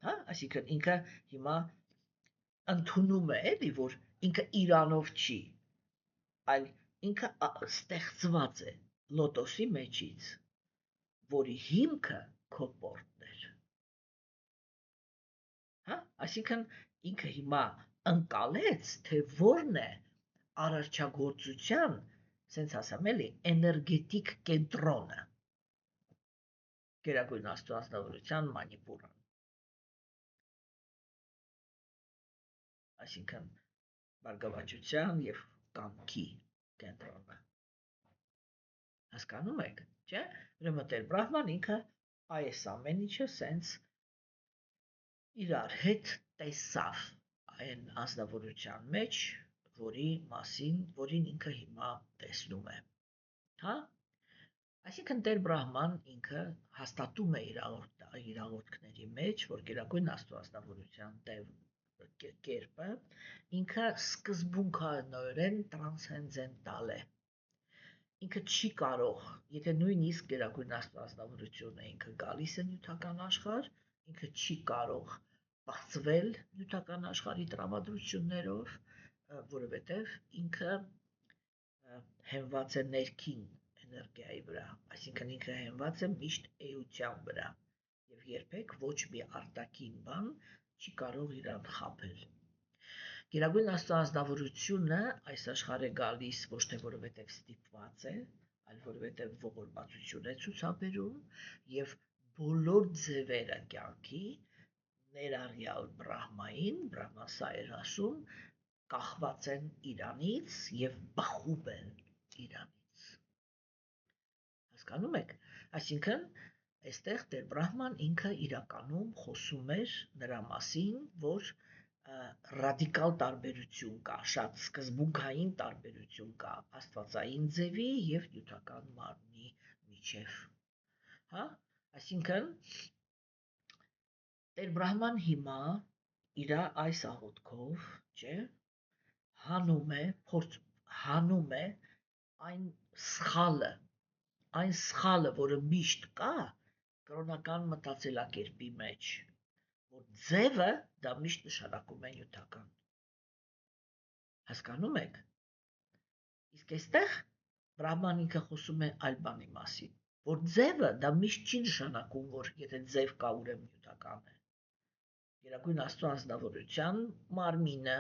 [SPEAKER 1] հա, այսինքն ինքը հիմա ընդունում է էլի, որ ինքը իրանով չի, այլ ինքը ստեղծված է լոտոսի մեջից, որի հիմքը քո պորտն էր։ Հա, այսինքն ինքը հիմա ընկալեց, թե որն է արարչագործության, սենց ասեմ էլի, էներգետիկ կենտրոնը, Գերագույն Աստծո անձնավորության մանիպուրան։ Այսինքն բարգավաճության եւ կամքի կենտրոնը։ Հասկանում եք, չէ՞։ Ուրեմն Տեր Բրահման ինքը այս ամեն ինչը սենց իրար հետ տեսավ այն անձնավորության մեջ, որին ինքը հիմա տեսնում է։ Հա? Այսինքն Տեր Բրահման ինքը հաստատում է իր աղոթքների մեջ, որ Գերագույն Աստծո անձնավորության կերպը ինքը սկզբունքայնորեն տրանսցենդենտալ է։ Ինքը չի կարող, եթե նույնիսկ Գերագույն Աստծո անձնավորությունը ինքը գալիս է նյութական աշխարհ, ինքը չի կարող բացվել նյութական աշխարհի տրամադրություններով, որովհետև ինքը հենված է ներքին էներգիայի վրա, այսինքն ինքը հենված է միշտ էության վրա եւ երբեք ոչ մի արտաքին բան չի կարող իրան խաբել։ Գերագույն Աստծո անձնավորությունը այս աշխարհ է գալիս ոչ թե որովհետև ստիպված է, այլ որովհետև ողորմածություն է ցուցաբերում եւ բոլոր ձևերը կյանքի ներառյալ Բրահմային, Բրահման սա էր ասում, կախված են իրանից եւ բխում են իրանից։ Հասկանում եք։ Այսինքն այստեղ Տեր Բրահման ինքը իրականում խոսում էր նրա մասին, որ ռադիկալ տարբերություն կա, շատ սկզբունքային տարբերություն կա աստվածային ձևի եւ նյութական մարմնի միջև։ Հա? Այսինքն Տեր Բրահման հիմա իր այս աղոթքով, չէ, հանում է այն սխալը, որը միշտ կա կրոնական մտածելակերպի մեջ, որ ձևը դա միշտ նշանակում է նյութական։ Հասկանում եք։ Իսկ այստեղ Բրահման ինքը խոսում է այլ բանի մասին, որ ձևը դա միշտ չի նշանակում, որ եթե ձև կա, ուրեմն նյութական է։ Գերագույն Աստծո անձնավորության մարմինը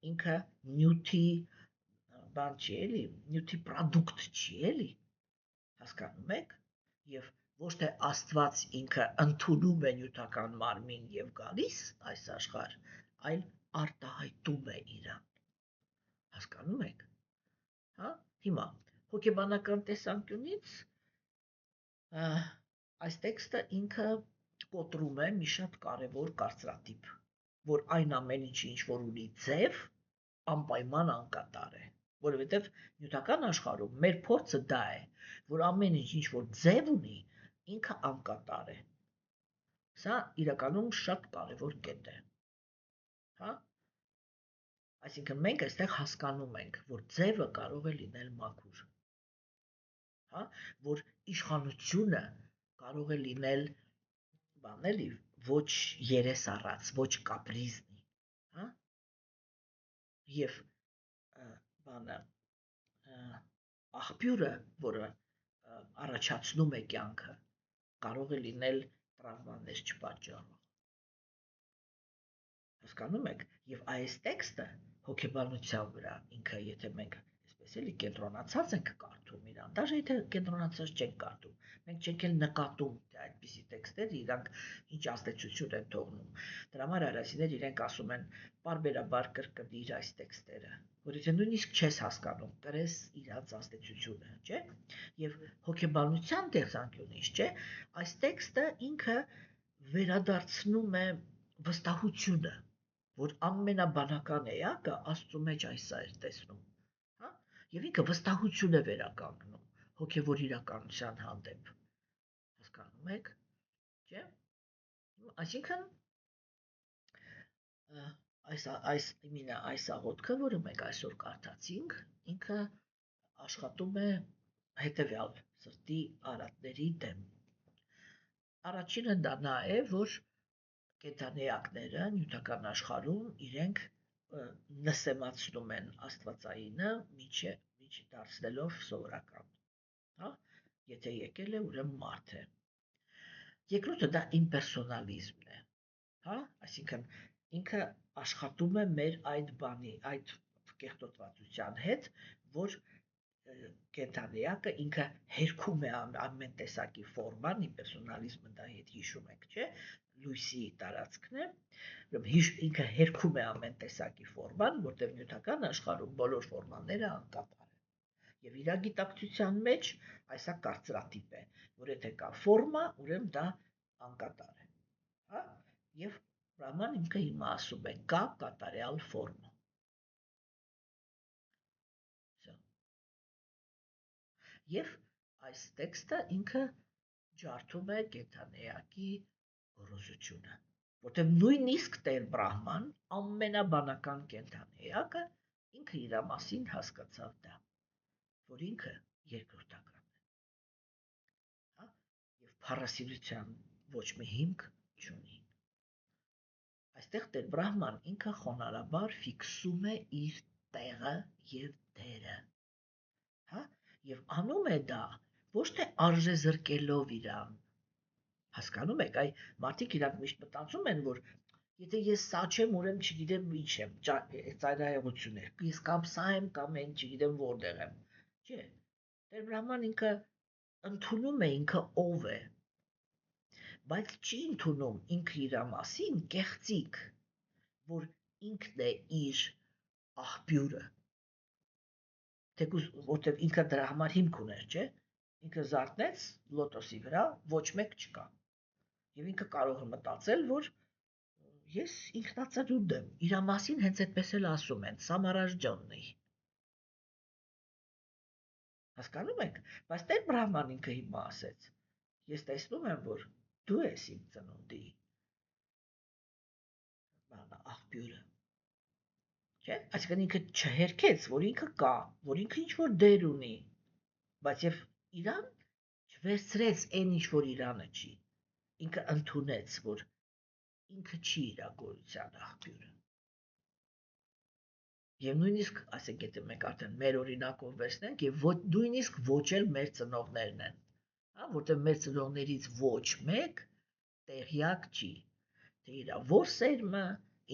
[SPEAKER 1] ինքը նյութի բան չի էլի, նյութի պրոդուկտ չի էլի։ Հասկանում եք։ Եվ ոչ թե Աստված ինքը ընդունում է նյութական մարմին եւ գալիս այս աշխարհ, այլ արտահայտում է իրան։ Հասկանում եք։ Հա? Հիմա հոգեբանական տեսանկյունից այս տեքստը ինքը կոտրում է մի շատ կարևոր կարծրատիպ, որ այն ամեն ինչ որ ունի ձև, անպայման անկատար է, որովհետև նյութական աշխարհում մեր փորձը դա է, որ ամեն ինչ որ ձև ունի, ինքը անկատար է։ Սա իրականում շատ կարևոր կետ է։ Հա? Այսինքն մենք այստեղ հասկանում ենք, որ ձևը կարող է լինել մաքուր։ Հա? Որ իշխանությունը կարող է լինել բան էլի, ոչ երես առած, ոչ կապրիզնի, հա? Եվ բանը աղբյուրը, որը առաջացնում է կյանքը, կարող է լինել տրավմաներ չպատճառող։ Հասկանում եք, եւ այս տեքստը հոգեբանության վրա ինքը, եթե մենք այսպես էլի կենտրոնացած ենք կարդում իրան, դաժե եթե կենտրոնացած չենք կարդում, մենք չենք էլ նկատում, թե այդպիսի տեքստեր իրանք ինչ ազդեցություն են թողնում։ Դրա համար արասիներ իրենք ասում են բարբերաբար կրկնիր այս տեքստերը, որ եթե նույնիսկ չես հասկանում, կրես իրանց ազդեցությունը, չէ՞։ Եվ հոգեբանության տեսանկյունից, չէ, այս տեքստը ինքը վերադարձնում է վստահությունը, որ ամենաբանական էակը Աստծո մեջ այսա էր տեսնում, հա, եւ ինքը վստահություն է վերականգնում հոգեվոր իրականության հանդեպ, հասկանում եք, չէ՞։ Այսինքն այս աղոթքը, որը մենք այսօր կարդացինք, ինքը աշխատում է հետևյալ սրտի արատների դեմ։ Առաջինը դա նա է, որ կենդանեակները նյութական աշխարհում իրենք նսեմացնում են Աստվածայինը միջ դարձնելով սովորական, հա, եթե եկել է, ուրեմն մարդ է։ Երկրորդը դա իմպերսոնալիզմն է, հա, այսինքն ինքը աշխատում է մեր այդ բանի, այդ կեղտոտվածության հետ, որ կենդանեակը ինքը հերքում է ամեն տեսակի ֆորման, իմպերսոնալիզմը դա հետ հիշում եք, չէ՞, լույսի տարածքն է, ուրեմն ինքը հերքում է ամեն տեսակի ֆորման, որտեղ նյութական աշխարհում բոլոր ֆորմաները անկապ են։ Եվ իր գիտակցության մեջ այսա կարծրատիպ է, որ եթե կա ֆորմա, ուրեմն դա անկատար է, հա, եւ Ռաման ինքը հիմա ասում է կա կատարյալ ֆորմա։ Եվ այս տեքստը ինքը ջարդում է կենդանեակի գոռոզությունը, որտեղ նույնիսկ Տեր Բրահման, ամենաբանական կենդանեակը, ինքը իր մասին հասկացավ դա, որ ինքը երկրորդական է, հա, եւ փառասիրության ոչ մի հիմք չունի։ Այստեղ Տեր Բրահման ինքը խոնարհաբար ֆիքսում է իր տեղը եւ դերը, հա, եւ անում է դա ոչ թե արժեզրկելով իրան, հասկանում եք, այ մարդիկ իրանք միշտ մտածում են, որ եթե ես սա չեմ, ուրեմն չգիտեմ ինչ եմ, ծայրահեղություն է, ես կամ սա եմ, կամ այն չգիտեմ որտեղ եմ, չէ, Տեր Բրահման ինքը ընդունում է ինքը ով է, բայց չի ընդունում ինքը իր մասին կեղծիք, որ ինքն է իր աղբյուրը, թեկուզ որտեղ ինքը դրա համար հիմք ուներ, չէ՞, ինքը զարթնեց լոտոսի վրա, ոչ մեկ չկա։ Եվ ինքը կարող է մտածել, որ ես ինքնածրուտ եմ, իր մասին հենց այդպես էլ ասում են, Սամարաժջոննի։ Հասկանում եք, բայց Տեր Բրահման ինքը հիմա ասեց, ես տեսնում եմ, որ դու ես իմ ծնունդի աղբյուրը։ Չէ՞, այսինքն ինքը չհերքեց, որ ինքը կա, որ ինքը ինչ-որ դեր ունի, բայց եւ իրան չվերցրեց այն ինչ-որ իրանը չի, ինքը ընդունեց, որ ինքը չի իր գոյության աղբյուրը։ Եվ նույնիսկ, ասենք, եթե մենք արդեն մեր օրինակով վերցնենք, եւ նույնիսկ ոչ էլ մեր ծնողներն են, հա, որտեղ մեր ծնողներից ոչ մեկ տեղյակ չի, թե իր որ սերմը,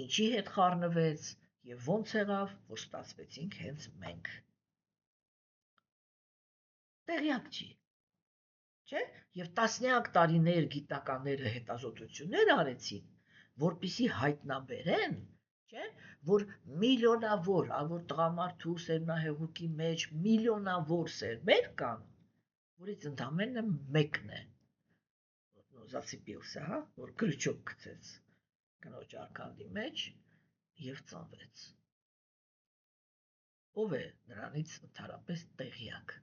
[SPEAKER 1] ինչի հետ խառնվեց, եւ ոնց եղավ, որ ստացվեցինք հենց մենք։ Տեղյակ չի, չէ՞, եւ տասնյակ տարիներ գիտնականները հետազոտություններ արեցին, որպիսի հայտնաբերեն, չէ՞, որ միլիոնավոր, որ տղամարդու սերմնահեղուկի մեջ միլիոնավոր սերմեր կան, որից ընդամենը մեկն է, զացիպիլսը, հա, որ գրճոք գցեց կնոջ արկանդի մեջ եւ ծնվեց։ Ով է նրանից ընդհանրապես տեղյակ։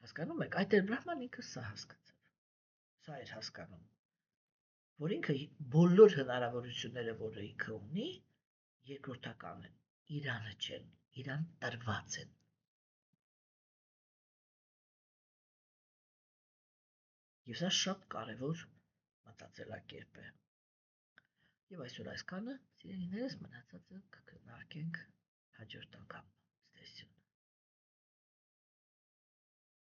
[SPEAKER 1] Հասկանում եք, այդ Տեր Բրահման ինքը սա հասկացավ։ Սա էր հասկանում, որ ինքը բոլոր հնարավորությունները, որը ինքը ունի, երկրորդական են, իրանը չեն, իրան տրված են։ Եվ սա շատ կարևոր մտածելակերպ է։ Եվ այսօր այսքանը, սիրելիներս, մնացածը կքննարկենք հաջորդ անգամ։